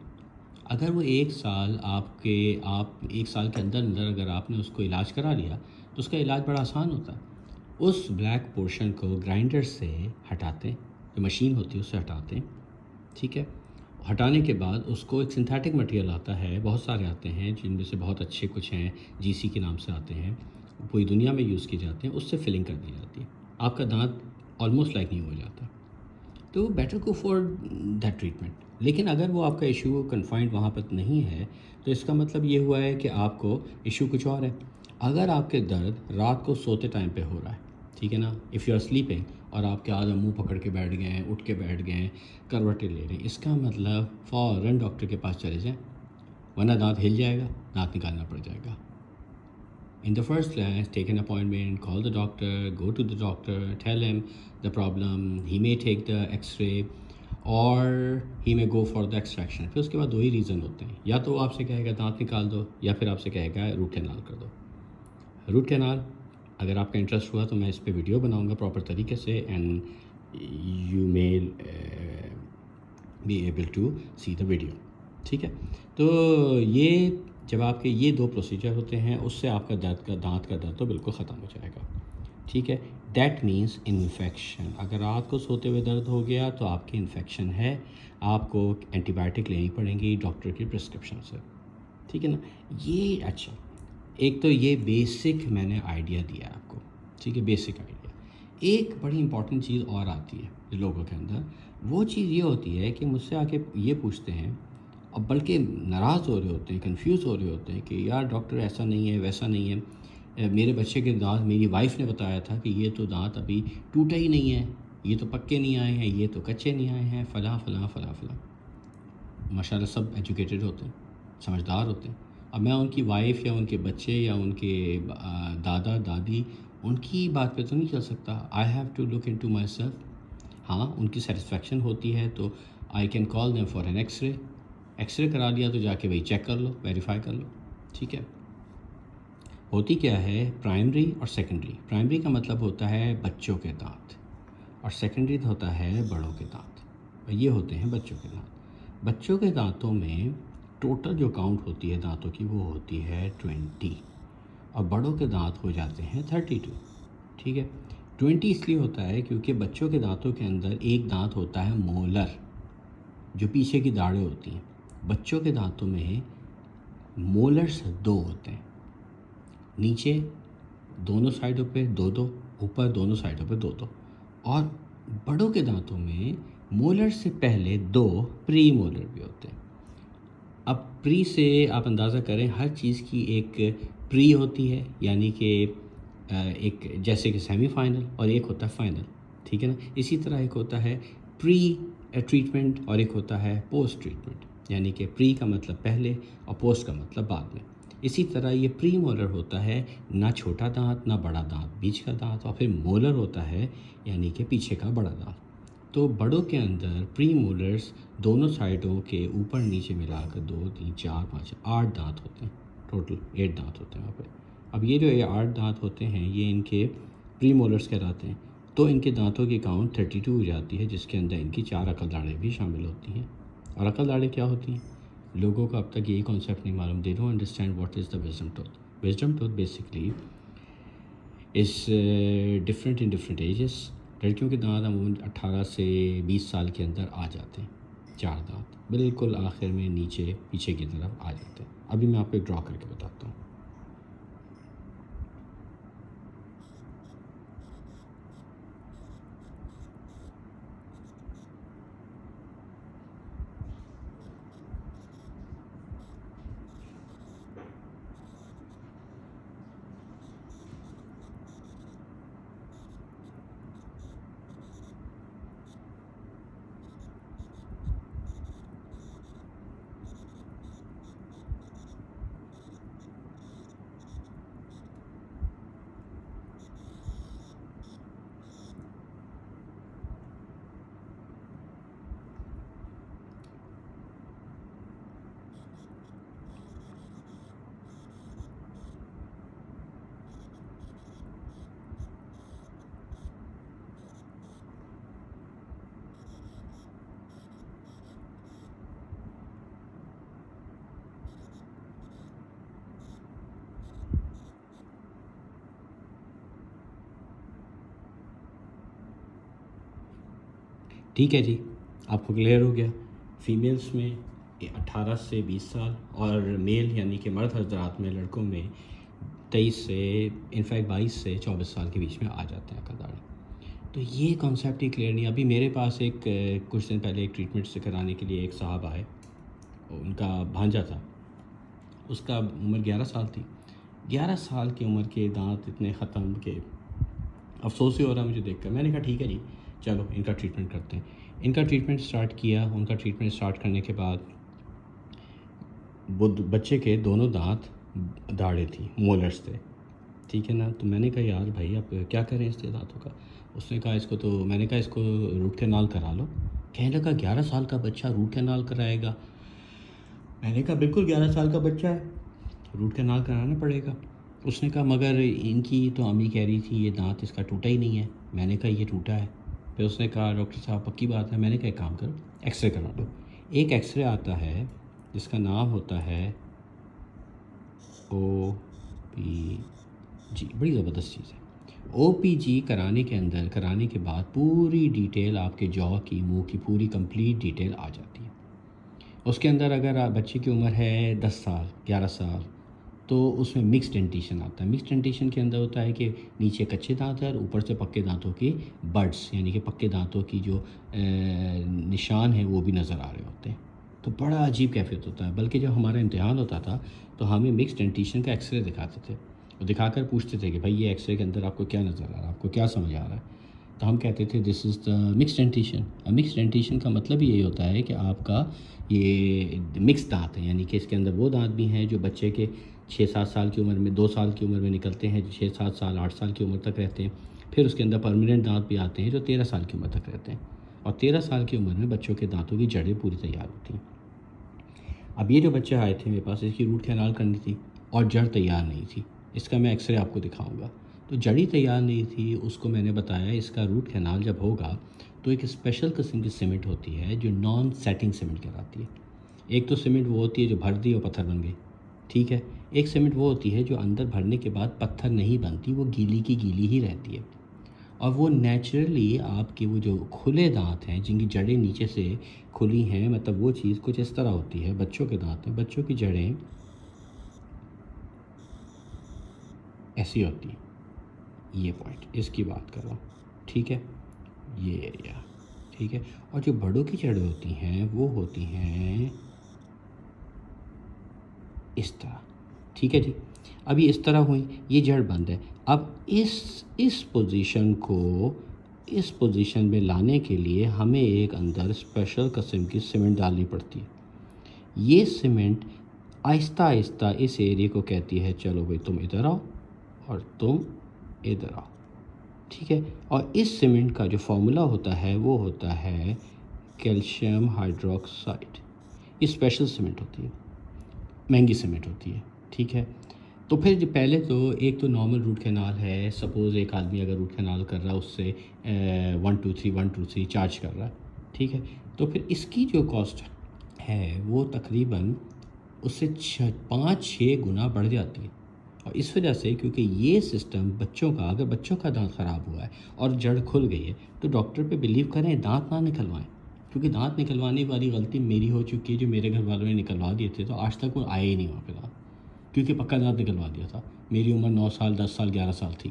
اگر وہ 1 سال آپ 1 سال کے اندر اگر آپ نے اس کو علاج کرا لیا تو اس کا علاج بڑا آسان ہوتا ہے. اس بلیک پورشن کو گرائنڈر سے ہٹاتے ہیں، جو مشین ہوتی ہے اس سے ہٹاتے ہیں، ٹھیک ہے، ہٹانے کے بعد اس کو ایک سنتھیٹک مٹیریل آتا ہے، بہت سارے آتے ہیں جن میں سے بہت اچھے کچھ ہیں، جی سی کے نام سے آتے ہیں، پوری دنیا میں یوز کیے جاتے ہیں، اس سے فلنگ کر دی جاتی ہے، آپ کا دانت آلموسٹ لائک نہیں ہو جاتا. تو better go for that treatment. لیکن اگر وہ آپ کا ایشو کنفائنڈ وہاں پر نہیں ہے تو اس کا مطلب یہ ہوا ہے کہ آپ کو ایشو کچھ اور ہے. اگر آپ کے درد رات کو سوتے ٹائم پہ ہو رہا ہے، ٹھیک ہے نا، اف یو آر سلیپنگ، اور آپ کے آدھا منہ پکڑ کے بیٹھ گئے ہیں، اٹھ کے بیٹھ گئے ہیں، کروٹیں لے رہے ہیں، اس کا مطلب فوراً ڈاکٹر کے پاس چلے جائیں، ورنہ دانت ہل جائے گا، دانت نکالنا پڑ جائے گا. In the first place, take an appointment, call the doctor, go to the doctor, tell him the problem. He may take the X-ray or he may go for the extraction. پھر اس کے بعد دو ہی ریزن ہوتے ہیں، یا تو وہ آپ سے کہے گا دانت نکال دو، یا پھر آپ سے کہے گا روٹ کینال کر دو. روٹ کینال اگر آپ کا انٹرسٹ ہوا تو میں اس پہ ویڈیو بناؤں گا پراپر طریقے سے، and you may be able to see the video. ٹھیک ہے، تو یہ جب آپ کے یہ دو پروسیجر ہوتے ہیں اس سے آپ کا دانت کا درد تو بالکل ختم ہو جائے گا. ٹھیک ہے، دیٹ مینس انفیکشن. اگر رات کو سوتے ہوئے درد ہو گیا تو آپ کی انفیکشن ہے، آپ کو اینٹی بائیوٹک لینی پڑیں گی ڈاکٹر کی پرسکرپشن سے. ٹھیک ہے نا، یہ اچھا ایک تو یہ بیسک میں نے آئیڈیا دیا آپ کو. ٹھیک ہے، بیسک آئیڈیا. ایک بڑی امپورٹنٹ چیز اور آتی ہے لوگوں کے اندر، وہ چیز یہ ہوتی ہے کہ مجھ سے آ کے یہ پوچھتے ہیں، اور بلکہ ناراض ہو رہے ہوتے ہیں، کنفیوز ہو رہے ہوتے ہیں کہ یار ڈاکٹر ایسا نہیں ہے، ویسا نہیں ہے، میرے بچے کے دانت، میری وائف نے بتایا تھا کہ یہ تو دانت ابھی ٹوٹا ہی نہیں ہے، یہ تو پکے نہیں آئے ہیں، یہ تو کچے نہیں آئے ہیں، فلاں فلاں فلاں فلاں. ماشاء اللہ سب ایجوکیٹڈ ہوتے ہیں، سمجھدار ہوتے ہیں. اب میں ان کی وائف یا ان کے بچے یا ان کے دادا دادی، ان کی بات پہ تو نہیں چل سکتا. I have to look into myself. ہاں ان کی سیٹسفیکشن ہوتی ہے تو I can call them for an X-ray. X-ray کرا لیا تو جا کے وہی چیک کر لو، ویریفائی کر لو. ٹھیک ہے، ہوتی کیا ہے پرائمری اور سیکنڈری. پرائمری کا مطلب ہوتا ہے بچوں کے دانت، اور سیکنڈری ہوتا ہے بڑوں کے دانت. اور یہ ہوتے ہیں بچوں کے دانت. بچوں کے دانتوں میں ٹوٹل جو کاؤنٹ ہوتی ہے دانتوں کی وہ ہوتی ہے 20، اور بڑوں کے دانت ہو جاتے ہیں 32. ٹھیک ہے، 20 اس لیے ہوتا ہے کیونکہ بچوں کے دانتوں کے اندر ایک دانت ہوتا ہے مولر، جو پیچھے کی داڑیں ہوتی ہیں. بچوں کے دانتوں میں مولرز دو ہوتے ہیں، نیچے دونوں سائڈوں پہ دو دو، اوپر دونوں سائڈوں پہ دو دو. اور بڑوں کے دانتوں میں مولر سے پہلے دو پری مولر بھی ہوتے ہیں. اب پری سے آپ اندازہ کریں، ہر چیز کی ایک پری ہوتی ہے، یعنی کہ ایک جیسے کہ سیمی فائنل، اور ایک ہوتا ہے فائنل. ٹھیک ہے نا، اسی طرح ایک ہوتا ہے پری ٹریٹمنٹ اور ایک ہوتا ہے پوسٹ ٹریٹمنٹ، یعنی کہ پری کا مطلب پہلے اور پوسٹ کا مطلب بعد میں. اسی طرح یہ پری مولر ہوتا ہے، نہ چھوٹا دانت نہ بڑا دانت، بیچ کا دانت. اور پھر مولر ہوتا ہے یعنی کہ پیچھے کا بڑا دانت. تو بڑوں کے اندر پری مولرز دونوں سائڈوں کے اوپر نیچے ملا کر 2 3 4 5 8 دانت ہوتے ہیں، ٹوٹل 8 دانت ہوتے ہیں وہاں پہ. اب یہ جو 8 دانت ہوتے ہیں یہ ان کے پری مولرز کہلاتے ہیں. تو ان کے دانتوں کی کاؤنٹ 32 ہو جاتی ہے، جس کے اندر ان کی 4 عقل داڑیں بھی شامل ہوتی ہیں. اور عقل داڑیں کیا ہوتی ہیں؟ لوگوں کو اب تک یہی کانسیپٹ نہیں معلوم. They don't understand what is the wisdom tooth. Wisdom tooth basically is different in different ages. لڑکیوں کے دانت عموماً 18 سے 20 سال کے اندر آ جاتے ہیں، 4 دانت بالکل آخر میں نیچے پیچھے کی طرف آ جاتے ہیں. ابھی میں آپ کو ایک ڈرا کر کے بتاتا ہوں. ٹھیک ہے جی، آپ کو کلیئر ہو گیا. فیمیلز میں 18 سے 20 سال، اور میل یعنی کہ مرد حضرات میں، لڑکوں میں 23 سے انفیکٹ 22 سے 24 سال کے بیچ میں آ جاتے ہیں عقل داڑھی۔ تو یہ کانسیپٹ ہی کلیئر نہیں۔ ابھی میرے پاس ایک کچھ دن پہلے ایک ٹریٹمنٹ سے کرانے کے لیے ایک صاحب آئے، ان کا بھانجا تھا، اس کا عمر 11 سال تھی۔ 11 سال کی عمر کے دانت اتنے ختم کہ افسوس ہی ہو رہا مجھے دیکھ کر۔ میں نے کہا ٹھیک ہے جی، چلو ان کا ٹریٹمنٹ کرتے ہیں۔ ان کا ٹریٹمنٹ سٹارٹ کیا۔ ان کا ٹریٹمنٹ سٹارٹ کرنے کے بعد وہ بچے کے دونوں دانت داڑھے تھی، مولرز تھے، ٹھیک ہے نا۔ تو میں نے کہا یار بھائی آپ کیا کریں اس کے دانتوں کا؟ اس نے کہا اس کو تو، میں نے کہا اس کو روٹ کینال کرا لو۔ کہنے لگا 11 سال کا بچہ روٹ کینال کرائے گا؟ میں نے کہا بالکل 11 سال کا بچہ ہے، روٹ کینال کرانا پڑے گا۔ اس نے کہا مگر ان کی تو امی کہہ رہی تھی یہ دانت اس کا ٹوٹا ہی نہیں ہے۔ میں نے کہا یہ ٹوٹا ہے۔ پھر اس نے کہا ڈاکٹر صاحب پکی بات ہے؟ میں نے کہا ایک کام کرو، ایکس رے کرا لو۔ ایک ایکس رے آتا ہے جس کا نام ہوتا ہے او پی جی، بڑی زبردست چیز ہے۔ او پی جی کرانے کے بعد پوری ڈیٹیل آپ کے جو کی، منہ کی پوری کمپلیٹ ڈیٹیل آ جاتی ہے۔ اس کے اندر اگر بچے کی عمر ہے 10 سال 11 سال تو اس میں مکس ڈینٹیشن آتا ہے۔ مکس ڈینٹیشن کے اندر ہوتا ہے کہ نیچے کچے دانت ہے اور اوپر سے پکے دانتوں کی بڈس، یعنی کہ پکے دانتوں کی جو نشان ہیں وہ بھی نظر آ رہے ہوتے ہیں۔ تو بڑا عجیب کیفیت ہوتا ہے۔ بلکہ جب ہمارا امتحان ہوتا تھا تو ہمیں مکس ڈینٹیشن کا ایکس رے دکھاتے تھے اور دکھا کر پوچھتے تھے کہ بھائی یہ ایکس رے کے اندر آپ کو کیا نظر آ رہا ہے، آپ کو کیا سمجھ آ رہا ہے؟ تو ہم کہتے تھے دس از دا مکس ڈینٹیشن۔ مکس ڈینٹیشن کا مطلب یہی ہوتا ہے کہ آپ کا یہ مکس دانت ہے، یعنی کہ اس کے اندر وہ دانت بھی ہیں جو بچے کے 6-7 سال کی عمر میں، 2 سال کی عمر میں نکلتے ہیں، 6-7 سال 8 سال کی عمر تک رہتے ہیں۔ پھر اس کے اندر پرماننٹ دانت بھی آتے ہیں جو 13 سال کی عمر تک رہتے ہیں، اور 13 سال کی عمر میں بچوں کے دانتوں کی جڑیں پوری تیار ہوتی ہیں۔ اب یہ جو بچے آئے تھے میرے پاس، اس کی روٹ کینال کرنی تھی اور جڑ تیار نہیں تھی۔ اس کا میں ایکس رے آپ کو دکھاؤں گا۔ تو جڑی تیار نہیں تھی، اس کو میں نے بتایا اس کا روٹ کینال جب ہوگا تو ایک اسپیشل قسم کی سیمنٹ ہوتی ہے جو نان سیٹنگ سیمنٹ کہلاتی ہے۔ ایک تو سیمنٹ وہ ہوتی ہے جو بھر دی اور پتھر بن گئی، ٹھیک ہے۔ ایک سیمنٹ وہ ہوتی ہے جو اندر بھرنے کے بعد پتھر نہیں بنتی، وہ گیلی کی گیلی ہی رہتی ہے، اور وہ نیچرلی آپ کے وہ جو کھلے دانت ہیں جن کی جڑیں نیچے سے کھلی ہیں، مطلب وہ چیز کچھ اس طرح ہوتی ہے۔ بچوں کے دانت ہیں، بچوں کی جڑیں ایسی ہوتی ہیں، یہ پوائنٹ اس کی بات کر رہا ہوں، ٹھیک ہے، یہ ایریا، ٹھیک ہے۔ اور جو بڑوں کی جڑیں ہوتی ہیں وہ ہوتی ہیں اس طرح، ٹھیک ہے جی۔ اب یہ اس طرح ہوئی، یہ جڑ بند ہے۔ اب اس پوزیشن میں لانے کے لیے ہمیں ایک اندر اسپیشل قسم کی سیمنٹ ڈالنی پڑتی ہے۔ یہ سیمنٹ آہستہ آہستہ اس ایریا کو کہتی ہے چلو بھائی تم ادھر آؤ اور تم ادھر آؤ، ٹھیک ہے۔ اور اس سیمنٹ کا جو فارمولا ہوتا ہے وہ ہوتا ہے کیلشیم ہائیڈروکسائڈ۔ یہ اسپیشل سیمنٹ ہوتی ہے، مہنگی سیمنٹ ہوتی ہے، ٹھیک ہے۔ تو پھر جو پہلے تو ایک تو نارمل روٹ کینال ہے، سپوز ایک آدمی اگر روٹ کینال کر رہا ہے اس سے 123 چارج کر رہا ہے، ٹھیک ہے۔ تو پھر اس کی جو کاسٹ ہے وہ تقریباً اس سے 5-6 گنا بڑھ جاتی ہے۔ اور اس وجہ سے کیونکہ یہ سسٹم بچوں کا، اگر بچوں کا دانت خراب ہوا ہے اور جڑ کھل گئی ہے تو ڈاکٹر پہ بلیو کریں، دانت نہ نکلوائیں، کیونکہ دانت نکلوانے والی غلطی میری ہو چکی ہے، جو میرے گھر والوں نے نکلوا دیے تھے تو آج تک وہ آئے ہی نہیں وہاں پہ دانت، کیونکہ پکا دانت نکلوا دیا تھا۔ میری عمر 9 سال 10 سال 11 سال تھی،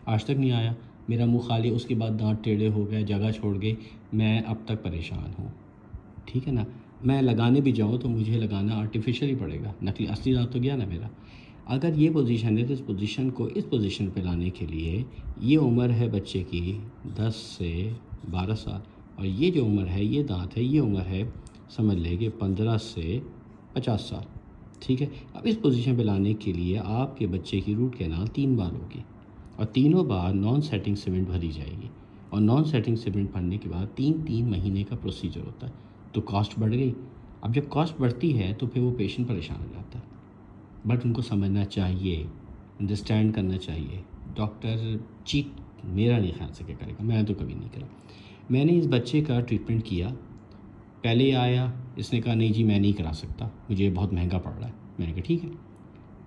آج تک نہیں آیا، میرا منہ خالی، اس کے بعد دانت ٹیڑھے ہو گئے، جگہ چھوڑ گئی، میں اب تک پریشان ہوں، ٹھیک ہے نا۔ میں لگانے بھی جاؤں تو مجھے لگانا آرٹیفیشل ہی پڑے گا، نقلی، اصلی دانت تو گیا نا میرا۔ اگر یہ پوزیشن ہے تو اس پوزیشن کو اس پوزیشن پہ لانے کے لیے یہ عمر ہے بچے کی 10 سے 12 سال، اور یہ جو عمر ہے، یہ دانت ہے، یہ عمر ہے سمجھ لے کہ 15 سے 50 سال، ٹھیک ہے۔ اب اس پوزیشن پہ لانے کے لیے آپ کے بچے کی روٹ کینال 3 بار ہوگی، اور تینوں بار نان سیٹنگ سیمنٹ بھری جائے گی، اور نان سیٹنگ سیمنٹ بھرنے کے بعد 3 مہینے کا پروسیجر ہوتا ہے۔ تو کاسٹ بڑھ گئی۔ اب جب کاسٹ بڑھتی ہے تو پھر وہ پیشنٹ پریشان ہو جاتا ہے، بٹ ان کو سمجھنا چاہیے، انڈرسٹینڈ کرنا چاہیے۔ ڈاکٹر چیٹ میرا نہیں خیال سے کیا کرے گا، میں نے تو کبھی نہیں کرا۔ میں نے اس بچے کا ٹریٹمنٹ کیا، پہلے ہی آیا، اس نے کہا نہیں جی میں نہیں کرا سکتا، مجھے بہت مہنگا پڑ رہا ہے۔ میں نے کہا ٹھیک ہے۔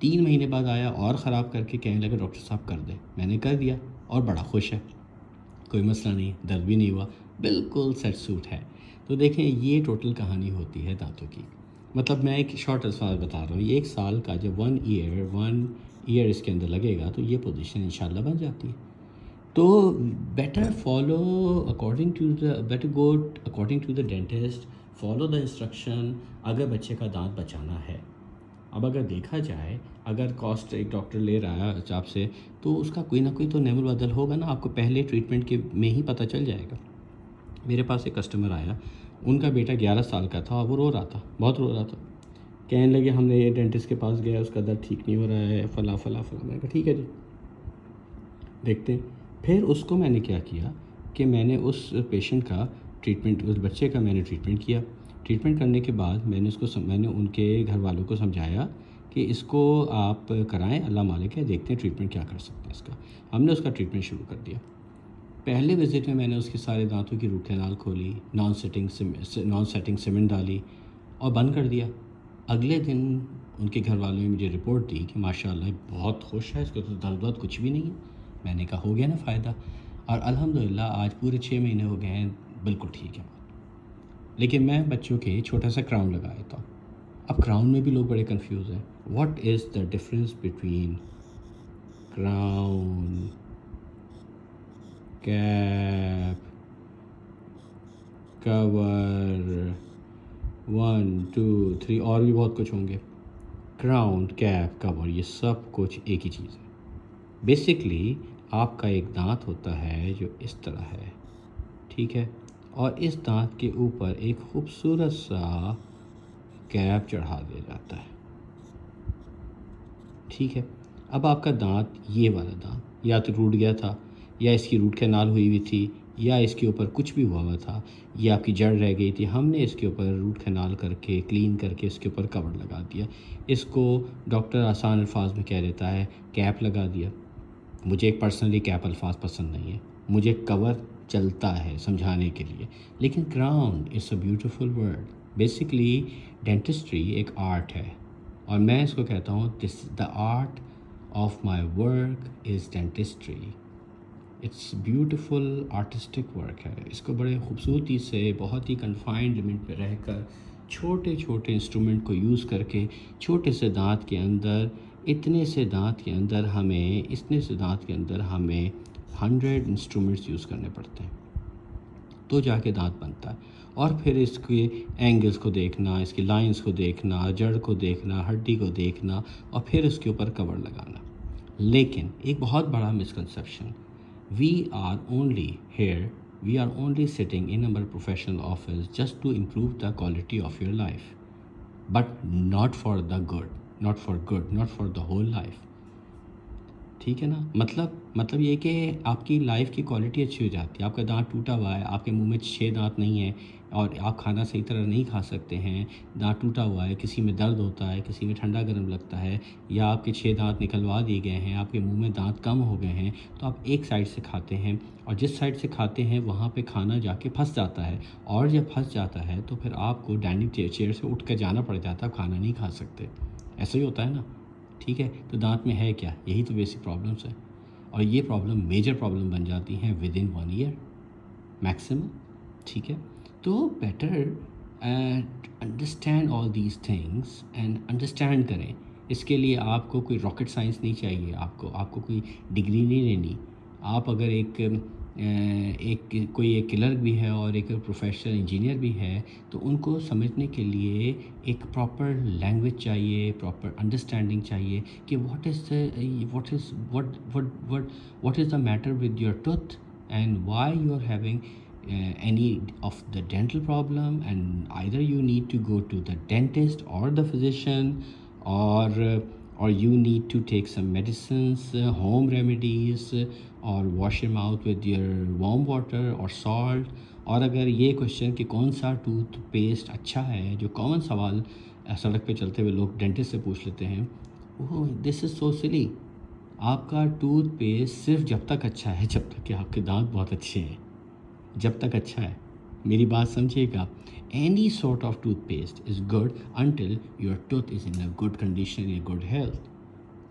3 مہینے بعد آیا اور خراب کر کے کہنے لگا ڈاکٹر صاحب کر دیں، میں نے کر دیا اور بڑا خوش ہے، کوئی مسئلہ نہیں، درد بھی نہیں ہوا، بالکل سیٹ سوٹ ہے۔ تو دیکھیں یہ ٹوٹل کہانی ہوتی ہے دانتوں کی. مطلب میں ایک شارٹ الفاظ بتا رہا ہوں، یہ 1 سال کا جب 1 ایئر اس کے اندر لگے گا تو یہ پوزیشن انشاءاللہ بن جاتی ہے. تو better follow according to the better go according to the dentist, follow the instruction اگر بچے کا دانت بچانا ہے. اب اگر دیکھا جائے، اگر کاسٹ ایک ڈاکٹر لے رہا ہے آپ سے تو اس کا کوئی نہ کوئی تو نعم البدل ہوگا نا، آپ کو پہلے ٹریٹمنٹ کے میں ہی پتہ چل جائے گا. میرے پاس ایک کسٹمر آیا، ان کا بیٹا 11 سال کا تھا اور وہ رو رہا تھا، بہت رو رہا تھا. کہنے لگے ہم نے یہ ڈینٹسٹ کے پاس گیا، اس کا درد ٹھیک نہیں ہو رہا ہے، فلاں فلاں فلاں. میں نے کہا ٹھیک ہے جی دیکھتے ہیں. پھر اس کو میں نے کیا کیا کہ میں نے اس پیشنٹ کا ٹریٹمنٹ، اس بچے کا میں نے ٹریٹمنٹ کیا. ٹریٹمنٹ کرنے کے بعد میں نے ان کے گھر والوں کو سمجھایا کہ اس کو آپ کرائیں، اللہ مالک ہے، دیکھتے ہیں ٹریٹمنٹ کیا کر سکتے ہیں اس کا. ہم نے اس کا ٹریٹمنٹ شروع کر دیا. پہلے وزٹ میں نے اس کے سارے دانتوں کی روٹ کینال کھولی، نان سیٹنگ سیمنٹ ڈالی اور بند کر دیا. اگلے دن ان کے گھر والوں نے مجھے رپورٹ دی کہ ماشاءاللہ بہت خوش ہے، اس کو تو درد کچھ بھی نہیں ہے. میں نے کہا ہو گیا نا فائدہ. اور الحمدللہ آج پورے 6 مہینے ہو گئے ہیں، بالکل ٹھیک ہے. لیکن میں بچوں کے چھوٹا سا کراؤن لگا دیتا ہوں. اب کراؤن میں بھی لوگ بڑے کنفیوز ہیں. What is the difference between crown, cap, cover, 1 2 3 اور بھی بہت کچھ ہوں گے. کراؤن، کیپ، کور، یہ سب کچھ ایک ہی چیز ہے. بیسکلی آپ کا ایک دانت ہوتا ہے جو اس طرح ہے، ٹھیک ہے، اور اس دانت کے اوپر ایک خوبصورت سا کیپ چڑھا دیا جاتا ہے، ٹھیک ہے. اب آپ کا دانت، یہ والا دانت یا تو ٹوٹ گیا تھا، یا اس کی روٹ کینال ہوئی ہوئی تھی، یا اس کے اوپر کچھ بھی ہوا تھا، یا آپ کی جڑ رہ گئی تھی. ہم نے اس کے اوپر روٹ کینال کر کے کلین کر کے اس کے اوپر کور لگا دیا. اس کو ڈاکٹر آسان الفاظ میں کہہ دیتا ہے کیپ لگا دیا. مجھے ایک پرسنلی کیپ الفاظ پسند نہیں ہے، مجھے کور چلتا ہے سمجھانے کے لیے. لیکن crown is a beautiful word. Basically dentistry ایک آرٹ ہے، اور میں اس کو کہتا ہوں the art of my work is dentistry. It's beautiful artistic work ہے. اس کو بڑے خوبصورتی سے، بہت ہی کنفائنڈ لمٹ پہ رہ کر، چھوٹے چھوٹے انسٹرومنٹ کو یوز کر کے، چھوٹے سے دانت کے اندر، اتنے سے دانت کے اندر ہمیں 100 انسٹرومنٹس یوز کرنے پڑتے ہیں تو جا کے دانت بنتا ہے. اور پھر اس کے اینگلز کو دیکھنا، اس کی لائنز کو دیکھنا، جڑ کو دیکھنا، ہڈی کو دیکھنا، اور پھر اس کے اوپر کور لگانا. لیکن ایک بہت بڑا misconception, we are only sitting in our professional office just to improve the quality of your life, but not for the whole life. ٹھیک ہے نا. مطلب یہ کہ آپ کی لائف کی کوالٹی اچھی ہو جاتی ہے. آپ کا دانت ٹوٹا ہوا ہے، آپ کے منہ میں 6 دانت نہیں ہیں، اور آپ کھانا صحیح طرح نہیں کھا سکتے ہیں، دانت ٹوٹا ہوا ہے، کسی میں درد ہوتا ہے، کسی میں ٹھنڈا گرم لگتا ہے، یا آپ کے 6 دانت نکلوا دیے گئے ہیں، آپ کے منہ میں دانت کم ہو گئے ہیں، تو آپ ایک سائڈ سے کھاتے ہیں، اور جس سائڈ سے کھاتے ہیں وہاں پہ کھانا جا کے پھنس جاتا ہے. اور جب پھنس جاتا ہے تو پھر آپ کو ڈائننگ چیئر سے اٹھ کے جانا پڑ جاتا ہے، کھانا نہیں کھا سکتے. ایسا ہی ہوتا ہے نا. ٹھیک ہے، تو دانت میں ہے کیا؟ یہی تو بیسک پرابلمس ہیں. اور یہ پرابلم میجر پرابلم بن جاتی ہیں ود ان 1 ایئر میکسیمم. ٹھیک ہے، تو better understand all these things and understand کریں. اس کے لیے آپ کو کوئی راکٹ سائنس نہیں چاہیے، آپ کو کوئی ڈگری نہیں لینی. آپ اگر کوئی ایک کلر بھی ہے اور ایک پروفیشنل انجینئر بھی ہے، تو ان کو سمجھنے کے لیے ایک پراپر لینگویج چاہیے، پراپر انڈرسٹینڈنگ چاہیے کہ what is the matter with your tooth and why you are having any of the dental problem, and either you need to go to the dentist or the physician, or you need to take some medicines, home remedies, or wash your mouth with your warm water or salt. اور اگر یہ کوشچن کہ کون سا ٹوتھ پیسٹ اچھا ہے، جو کامن سوال سڑک پہ چلتے ہوئے لوگ ڈینٹسٹ سے پوچھ لیتے ہیں، وہ دس از سو سلی. آپ کا ٹوتھ پیسٹ صرف جب تک اچھا ہے جب تک کہ آپ کے دانت بہت اچھے ہیں، جب تک اچھا ہے. میری بات سمجھیے گا. Any sort of toothpaste is good until your tooth is in a good condition, a good health.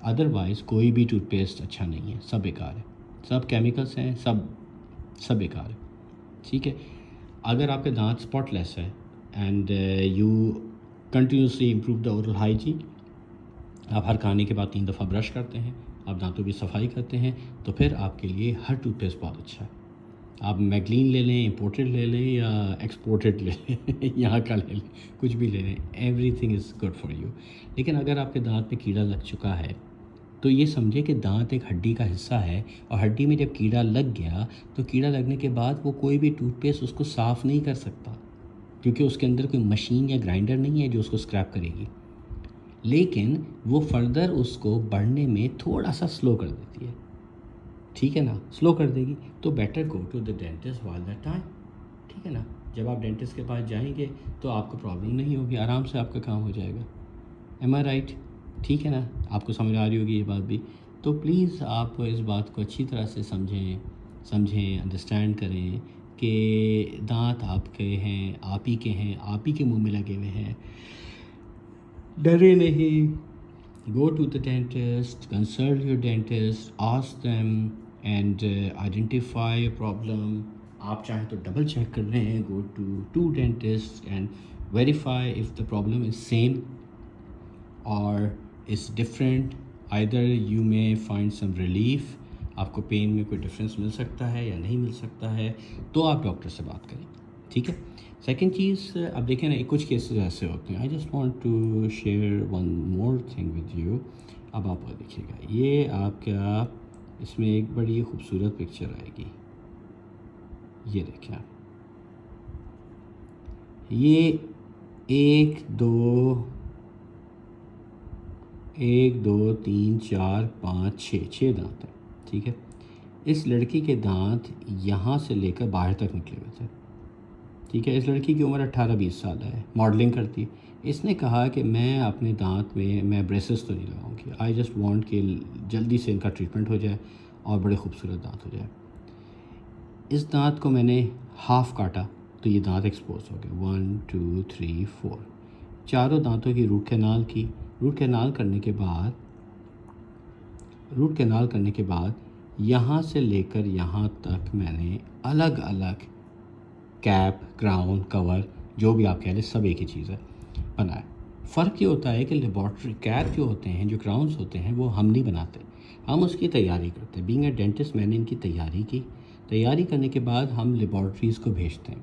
Otherwise کوئی بھی ٹوتھ پیسٹ اچھا نہیں ہے، سب بیکار ہے، سب کیمیکلس ہیں، سب بیکار ہے. ٹھیک ہے. اگر آپ کے دانت اسپاٹ لیس ہے and you continuously improve the oral hygiene, آپ ہر کھانے کے بعد 3 دفعہ برش کرتے ہیں، آپ دانتوں کی صفائی کرتے ہیں، تو پھر آپ کے لیے ہر ٹوتھ پیسٹ بہت اچھا ہے۔ آپ میگلین لے لیں، امپورٹڈ لے لیں یا ایکسپورٹڈ لے لیں یہاں کا لے لیں، کچھ بھی لے لیں، every thing is good for you. لیکن اگر آپ کے دانت میں کیڑا لگ چکا ہے تو یہ سمجھے کہ دانت ایک ہڈی کا حصہ ہے، اور ہڈی میں جب کیڑا لگ گیا تو کیڑا لگنے کے بعد وہ کوئی بھی ٹوتھ پیسٹ اس کو صاف نہیں کر سکتا، کیونکہ اس کے اندر کوئی مشین یا گرائنڈر نہیں ہے جو اس کو اسکریپ کرے گی، لیکن وہ فردر اس کو بڑھنے میں تھوڑا سا سلو کر دیتی ہے، ٹھیک ہے نا، سلو کر دے گی، تو better go to the dentist while that time, ٹھیک ہے نا۔ جب آپ ڈینٹسٹ کے پاس جائیں گے تو آپ کو پرابلم نہیں ہوگی، آرام سے آپ کا کام ہو جائے گا، ایم آئی رائٹ؟ ٹھیک ہے نا، آپ کو سمجھ آ رہی ہوگی یہ بات بھی۔ تو پلیز آپ اس بات کو اچھی طرح سے سمجھیں انڈرسٹینڈ کریں کہ دانت آپ کے ہیں، آپ ہی کے ہیں، آپ ہی کے منہ میں لگے ہوئے ہیں، ڈرے نہیں، go to the dentist, consult your dentist, ask them and identify a problem. آپ چاہیں تو ڈبل چیک کر رہے ہیں، go to 2 dentists and verify if the problem is same or is different. Either you may find some relief، آپ کو پین میں کوئی ڈفرینس مل سکتا ہے یا نہیں مل سکتا ہے، تو آپ ڈاکٹر سے بات کریں، ٹھیک ہے۔ سیکنڈ چیز، اب دیکھیں نا کچھ کیسز ایسے ہوتے ہیں، I just want to share one more thing with you. اب آپ دیکھیے گا، یہ آپ کا اس میں ایک بڑی خوبصورت پکچر آئے گی، یہ دیکھیں آپ، یہ 1 2 3 4 5 6 دانت ہیں، ٹھیک ہے۔ اس لڑکی کے دانت یہاں سے لے کر باہر تک نکلے ہوئے تھے، ٹھیک ہے۔ اس لڑکی کی عمر 18-20 سال ہے، ماڈلنگ کرتی۔ اس نے کہا کہ میں اپنے دانت میں بریسز تو نہیں لگاؤں گی، آئی جسٹ وانٹ کہ جلدی سے ان کا ٹریٹمنٹ ہو جائے اور بڑے خوبصورت دانت ہو جائے۔ اس دانت کو میں نے ہاف کاٹا تو یہ دانت ایکسپوز ہو گئے، 1 2 3 4، چاروں دانتوں کی روٹ کینال کی۔ روٹ کینال کرنے کے بعد یہاں سے لے کر یہاں تک میں نے الگ الگ کیپ، کراؤن، کور، جو بھی آپ کہہ لیں، سب ایک ہی چیز ہے، بنایا۔ فرق یہ ہوتا ہے کہ لیبارٹری کیپ جو ہوتے ہیں، جو کراؤنس ہوتے ہیں، وہ ہم نہیں بناتے، ہم اس کی تیاری کرتے ہیں۔ بینگ اے ڈینٹسٹ میں نے ان کی تیاری کی، تیاری کرنے کے بعد ہم لیبارٹریز کو بھیجتے ہیں۔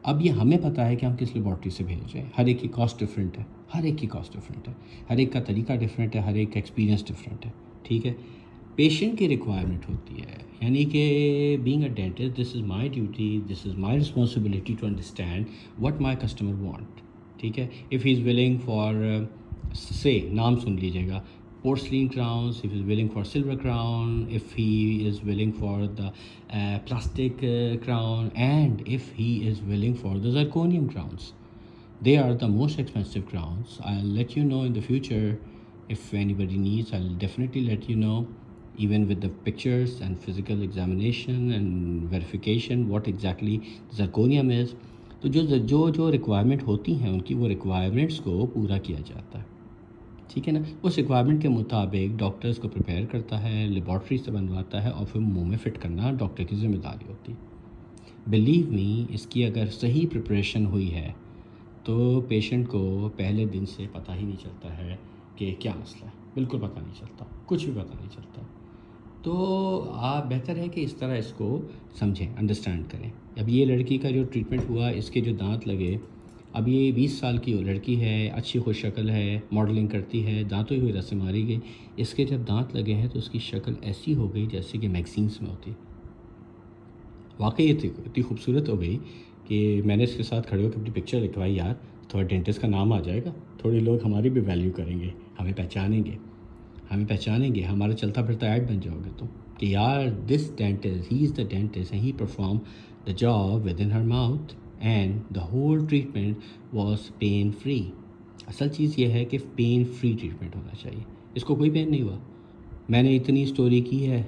اب یہ ہمیں پتہ ہے کہ ہم کس لیبارٹری سے بھیج رہے ہیں، ہر ایک کی کاسٹ ڈفرینٹ ہے، ہر ایک کا طریقہ ڈفرینٹ ہے، ہر ایک کا ایکسپیرینس ڈفرینٹ ہے، ٹھیک ہے۔ پیشنٹ کی ریکوائرمنٹ ہوتی ہے، یعنی کہ being a dentist this is my duty, this is my responsibility to understand what my customer want, ٹھیک ہے۔ اف ہی از ولنگ فار سے نام سن لیجیے گا، porcelain crowns, if he is willing for silver crown, if he is willing for the plastic crown, and if he is willing for the zirconium crowns. They are the most expensive crowns. I'll let you know in the future if anybody needs. I'll definitely let you know, even with the pictures and physical examination and verification what exactly zirconium is. تو جو ریکوائرمنٹ ہوتی ہیں ان کی، وہ ریکوائرمنٹس کو پورا کیا جاتا ہے، ٹھیک ہے نا۔ اس ریکوائرمنٹ کے مطابق ڈاکٹرز کو پریپیئر کرتا ہے، لیبارٹری سے بنواتا ہے، اور پھر منہ میں فٹ کرنا ڈاکٹر کی ذمہ داری ہوتی ہے۔ بلیو می، اس کی اگر صحیح پریپریشن ہوئی ہے تو پیشنٹ کو پہلے دن سے پتہ ہی نہیں چلتا ہے کہ کیا مسئلہ ہے، بالکل پتہ نہیں چلتا، کچھ بھی پتہ نہیں چلتا۔ تو آپ بہتر ہے کہ اس طرح اس کو سمجھیں، انڈرسٹینڈ کریں۔ اب یہ لڑکی کا جو ٹریٹمنٹ ہوا، اس کے جو دانت لگے، اب یہ 20 سال کی لڑکی ہے، اچھی خوش شکل ہے، ماڈلنگ کرتی ہے، دانتوں کی وجہ سے ماری گئی۔ اس کے جب دانت لگے ہیں تو اس کی شکل ایسی ہو گئی جیسے کہ میگزینس میں ہوتی، واقعی یہ اتنی خوبصورت ہو گئی کہ میں نے اس کے ساتھ کھڑے ہو کے اپنی پکچر لکھوائی، یار تھوڑا ڈینٹسٹ کا نام آ جائے گا، تھوڑے لوگ ہماری بھی ویلیو کریں گے، ہمیں پہچانیں گے، ہمارا چلتا پھرتا ایڈ بن جاؤ گے تم کہ یار this dentist, he is the dentist and he perform the job within her mouth and the whole treatment was pain free. اصل چیز یہ ہے کہ پین فری ٹریٹمنٹ ہونا چاہیے، اس کو کوئی پین نہیں ہوا۔ میں نے اتنی اسٹوری کی ہے،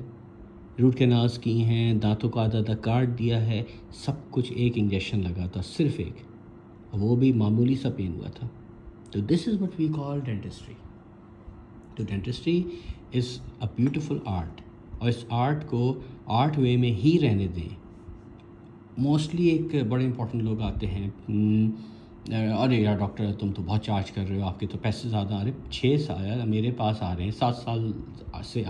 روٹ کینالز کی ہیں، دانتوں کو آدھا کاٹ دیا ہے، سب کچھ ایک انجیکشن لگا تھا، صرف ایک، وہ بھی معمولی سا پین ہوا تھا۔ تو this is what we call dentistry. تو dentistry is a beautiful art, اور اس آرٹ کو آرٹ وے میں ہی رہنے دیں، موسٹلی ایک بڑے امپورٹنٹ لوگ آتے ہیں، ارے یار ڈاکٹر تم تو بہت چارج کر رہے ہو، آپ کے تو پیسے زیادہ آ رہے. 6 سال میرے پاس آ رہے ہیں، 7 سال سے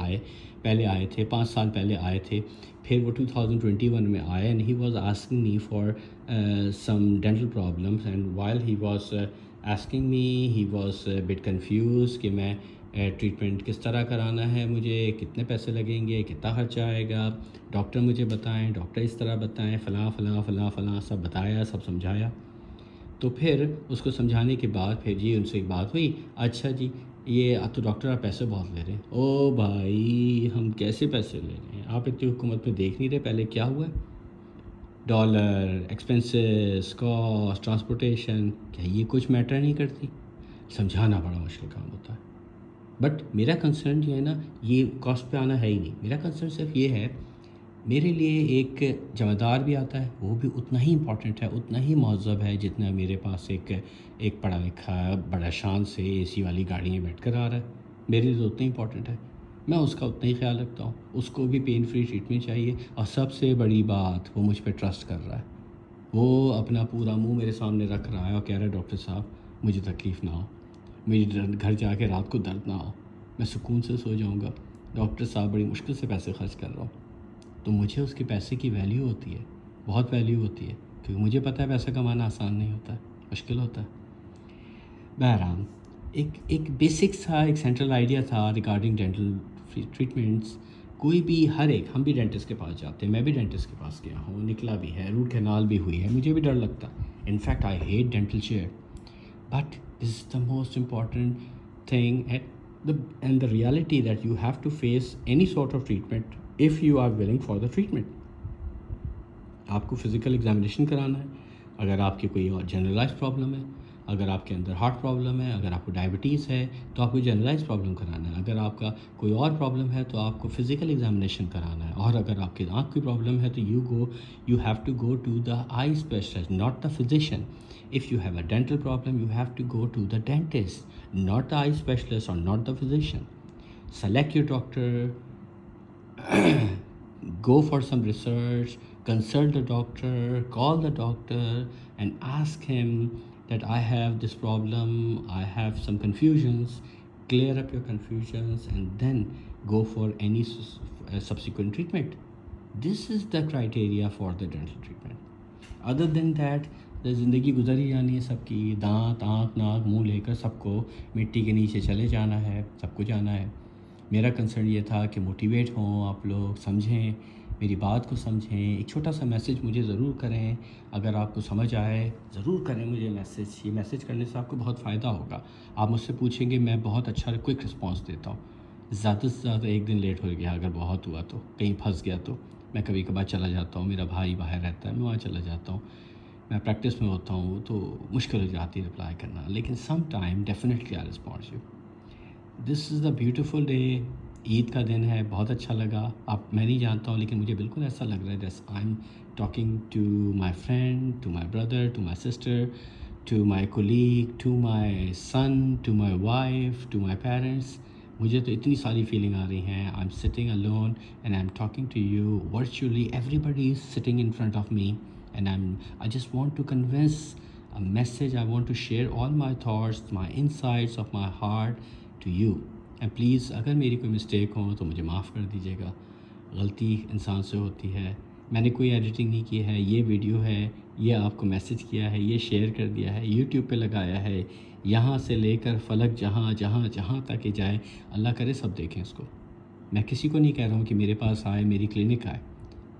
پہلے آئے تھے، 5 سال پہلے آئے تھے. پھر وہ 2021 میں آئے and he was asking me for some dental problems, and while he was asking me he was but confuse کہ میں ٹریٹمنٹ کس طرح کرانا ہے، مجھے کتنے پیسے لگیں گے، کتنا خرچہ آئے گا، ڈاکٹر مجھے بتائیں، ڈاکٹر اس طرح بتائیں، فلاں فلاں فلاں فلاں سب بتایا، سب سمجھایا. تو پھر اس کو سمجھانے کے بعد پھر جی ان سے ایک بات ہوئی، اچھا جی یہ تو ڈاکٹر آپ پیسے بہت لے رہے ہیں. او بھائی ہم کیسے پیسے لے رہے ہیں، آپ اتنی حکومت میں دیکھ نہیں رہے پہلے کیا ہوا ہے؟ ڈالر، ایکسپینسز، کاسٹ، ٹرانسپورٹیشن، کیا یہ کچھ میٹر نہیں کرتی؟ سمجھانا بڑا مشکل کام ہوتا ہے. بٹ میرا کنسرن جو ہے نا، یہ کاسٹ پہ آنا ہے ہی نہیں. میرا کنسرن صرف یہ ہے، میرے لیے ایک ذمہ دار بھی آتا ہے، وہ بھی اتنا ہی امپورٹنٹ ہے، اتنا ہی مہذب ہے جتنا میرے پاس ایک پڑھا لکھا بڑا شان سے اے سی والی گاڑی میں بیٹھ کر آ رہا ہے. میرے لیے تو اتنا ہی امپورٹنٹ ہے، میں اس کا اتنا ہی خیال رکھتا ہوں. اس کو بھی پین فری ٹریٹمنٹ چاہیے، اور سب سے بڑی بات وہ مجھ پہ ٹرسٹ کر رہا ہے. وہ اپنا پورا منہ میرے سامنے رکھ رہا ہے اور کہہ رہا ہے ڈاکٹر صاحب مجھے تکلیف نہ ہو، مجھے گھر جا کے رات کو درد نہ ہو، میں سکون سے سو جاؤں گا. ڈاکٹر صاحب بڑی مشکل سے پیسے خرچ کر رہا ہوں. تو مجھے اس کے پیسے کی ویلیو ہوتی ہے، بہت ویلیو ہوتی ہے، کیونکہ مجھے پتہ ہے پیسہ کمانا آسان نہیں ہوتا ہے، مشکل ہوتا ہے. بہرحال ایک بیسک تھا، ایک سینٹرل آئیڈیا تھا ریگارڈنگ ڈینٹل ٹریٹمنٹس. کوئی بھی ہم بھی ڈینٹسٹ کے پاس جاتے ہیں، میں بھی ڈینٹسٹ کے پاس گیا ہوں، نکلا بھی ہے، روٹ کینال بھی ہوئی ہے، مجھے بھی ڈر لگتا ہے. In fact I hate dental chair. But this is the most important thing and the reality that you have to face any sort of treatment if you are willing for the treatment. آپ کو فزیکل ایگزامینیشن کرانا ہے، اگر آپ کی کوئی اور جنرلائز پرابلم ہے، اگر آپ کے اندر ہارٹ پرابلم ہے، اگر آپ کو ڈائبٹیز ہے تو آپ کو جنرلائز پرابلم کرانا ہے، اگر آپ کا کوئی اور پرابلم ہے تو آپ کو فزیکل ایگزامینیشن کرانا ہے، اور اگر آپ کی آنکھ کی پرابلم ہے تو you have to go to the eye specialist not the physician. If you have a dental problem, you have to go to the dentist, not the eye specialist or not the physician. Select your doctor, go for some research, consult the doctor, call the doctor and ask him that I have this problem, I have some confusions, clear up your confusions and then go for any subsequent treatment. This is the criteria for the dental treatment. Other than that زندگی گزر ہی جانی ہے سب کی، دانت آنکھ ناک منہ لے کر سب کو مٹی کے نیچے چلے جانا ہے، سب کو جانا ہے. میرا کنسرن یہ تھا کہ موٹیویٹ ہوں آپ لوگ، سمجھیں میری بات کو سمجھیں. ایک چھوٹا سا میسیج مجھے ضرور کریں، اگر آپ کو سمجھ آئے ضرور کریں مجھے میسیج. یہ میسیج کرنے سے آپ کو بہت فائدہ ہوگا. آپ مجھ سے پوچھیں گے، میں بہت اچھا کوئک رسپانس دیتا ہوں. زیادہ سے زیادہ 1 دن لیٹ ہو گیا اگر بہت ہوا تو، کہیں پھنس گیا تو میں کبھی کبھار چلا جاتا ہوں، میرا بھائی باہر رہتا ہے میں وہاں چلا جاتا ہوں، میں پریکٹس میں ہوتا ہوں تو مشکل ہو جاتی ہے رپلائی کرنا، لیکن some time definitely I respond you. This is the beautiful day. Eid کا دن ہے، بہت اچھا لگا. میں نہیں جانتا ہوں لیکن مجھے بالکل ایسا لگ رہا ہے جیسے I am talking to my friend, to my brother, to my sister, to my colleague, to my son, to my wife, to my parents. مجھے تو اتنی ساری فیلنگ آ رہی ہیں. I am sitting alone and I'm talking to you virtually. Everybody is sitting in front of me and I just want to convince a message. I want to share all my thoughts, my insights of my heart to you. And please اگر میری کوئی مسٹیک ہو تو مجھے معاف کر دیجیے گا. غلطی انسان سے ہوتی ہے. میں نے کوئی ایڈیٹنگ نہیں کی ہے، یہ ویڈیو ہے، یہ آپ کو میسیج کیا ہے، یہ شیئر کر دیا ہے، یوٹیوب پہ لگایا ہے. یہاں سے لے کر فلک جہاں جہاں جہاں تک جائے، اللہ کرے سب دیکھیں اس کو. میں کسی کو نہیں کہہ رہا ہوں کہ میرے پاس آئے، میری کلینک آئے،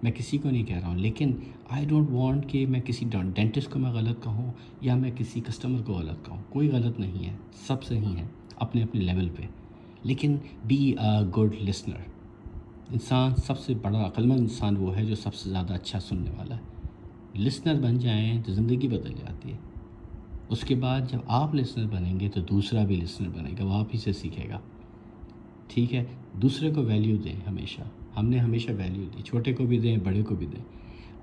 میں کسی کو نہیں کہہ رہا ہوں. لیکن آئی ڈونٹ وانٹ کہ میں کسی ڈینٹسٹ کو میں غلط کہوں یا میں کسی کسٹمر کو غلط کہوں. کوئی غلط نہیں ہے، سب صحیح ہیں اپنے اپنے لیول پہ. لیکن بی اے گڈ لسنر. انسان سب سے بڑا عقلمند انسان وہ ہے جو سب سے زیادہ اچھا سننے والا ہے. لسنر بن جائیں تو زندگی بدل جاتی ہے. اس کے بعد جب آپ لسنر بنیں گے تو دوسرا بھی لسنر بنے گا، وہ آپ ہی سے سیکھے گا. ٹھیک ہے، دوسرے کو ویلیو دیں ہمیشہ. ہم نے ہمیشہ ویلیو دی، چھوٹے کو بھی دیں بڑے کو بھی دیں.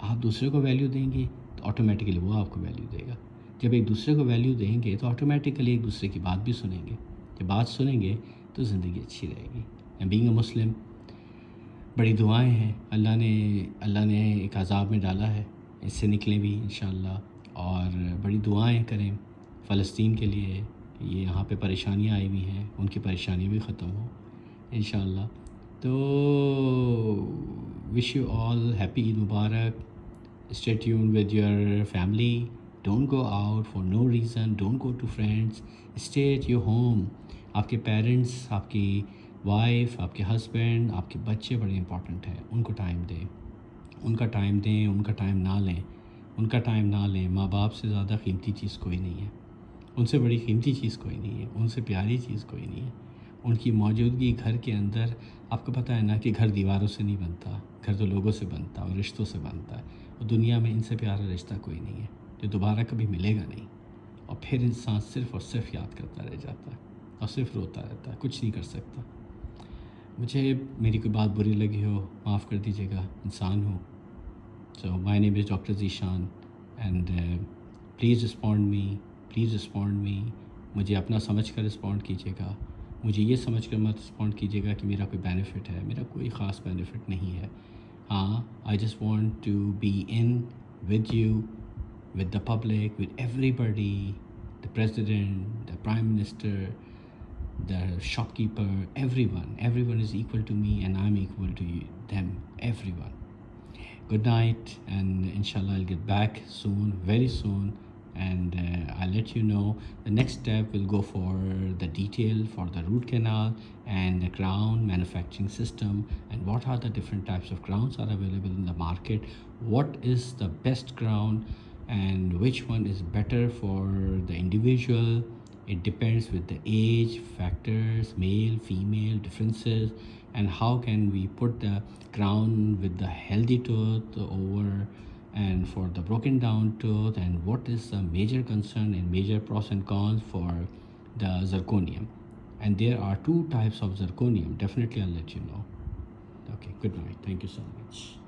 آپ دوسرے کو ویلیو دیں گے تو آٹومیٹیکلی وہ آپ کو ویلیو دے گا. جب ایک دوسرے کو ویلیو دیں گے تو آٹومیٹیکلی ایک دوسرے کی بات بھی سنیں گے. جب بات سنیں گے تو زندگی اچھی رہے گی. اینڈ بینگ اے مسلم بڑی دعائیں ہیں. اللہ نے ایک عذاب میں ڈالا ہے اس سے نکلیں بھی انشاءاللہ، اور بڑی دعائیں کریں فلسطین کے لیے کہ یہ یہاں پہ پریشانیاں آئی ہوئی ہیں، ان کی پریشانیاں بھی ختم ہوں انشاءاللہ. تو wish you all happy Eid Mubarak. Stay tuned with your family. Don't go out for no reason. Don't go to friends. Stay at your home. آپ کے پیرنٹس، آپ کی وائف، آپ کے ہسبینڈ، آپ کے بچے بڑے امپورٹنٹ ہیں. ان کو ٹائم دیں، ان کا ٹائم دیں، ان کا ٹائم نہ لیں. ان کا ٹائم نہ لیں. ماں باپ سے زیادہ قیمتی چیز کوئی نہیں ہے، ان سے بڑی قیمتی چیز کوئی نہیں ہے، ان سے پیاری چیز کوئی نہیں ہے. ان کی موجودگی گھر کے اندر، آپ کو پتہ ہے نا کہ گھر دیواروں سے نہیں بنتا، گھر تو لوگوں سے بنتا اور رشتوں سے بنتا ہے. اور دنیا میں ان سے پیارا رشتہ کوئی نہیں ہے جو دوبارہ کبھی ملے گا نہیں. اور پھر انسان صرف اور صرف یاد کرتا رہ جاتا ہے اور صرف روتا رہتا ہے، کچھ نہیں کر سکتا. مجھے میری کوئی بات بری لگی ہو معاف کر دیجیے گا، انسان ہوں. So my name is doctor Zeeshan and please respond me. مجھے اپنا سمجھ کر رسپونڈ کیجیے گا. مجھے یہ سمجھ کر مت رسپونڈ کیجیے گا کہ میرا کوئی بینیفٹ ہے. میرا کوئی خاص بینیفٹ نہیں ہے. ہاں، آئی just want to be in with you, with the public, with every body, the president, the prime minister, the shopkeeper, everyone is equal to me and I'm equal to you, them, everyone. Good night, and inshallah I'll get back soon, very soon, and I'll let you know. The next step will go for the detail for the root canal and the crown manufacturing system, and what are the different types of crowns are available in the market, what is the best crown, and which one is better for the individual. It depends with the age, factors, male, female, differences, and how can we put the crown with the healthy tooth over and for the broken down tooth, and what is the major concern and major pros and cons for the zirconium. And there are two types of zirconium. Definitely I'll let you know. Okay, good night. Thank you so much.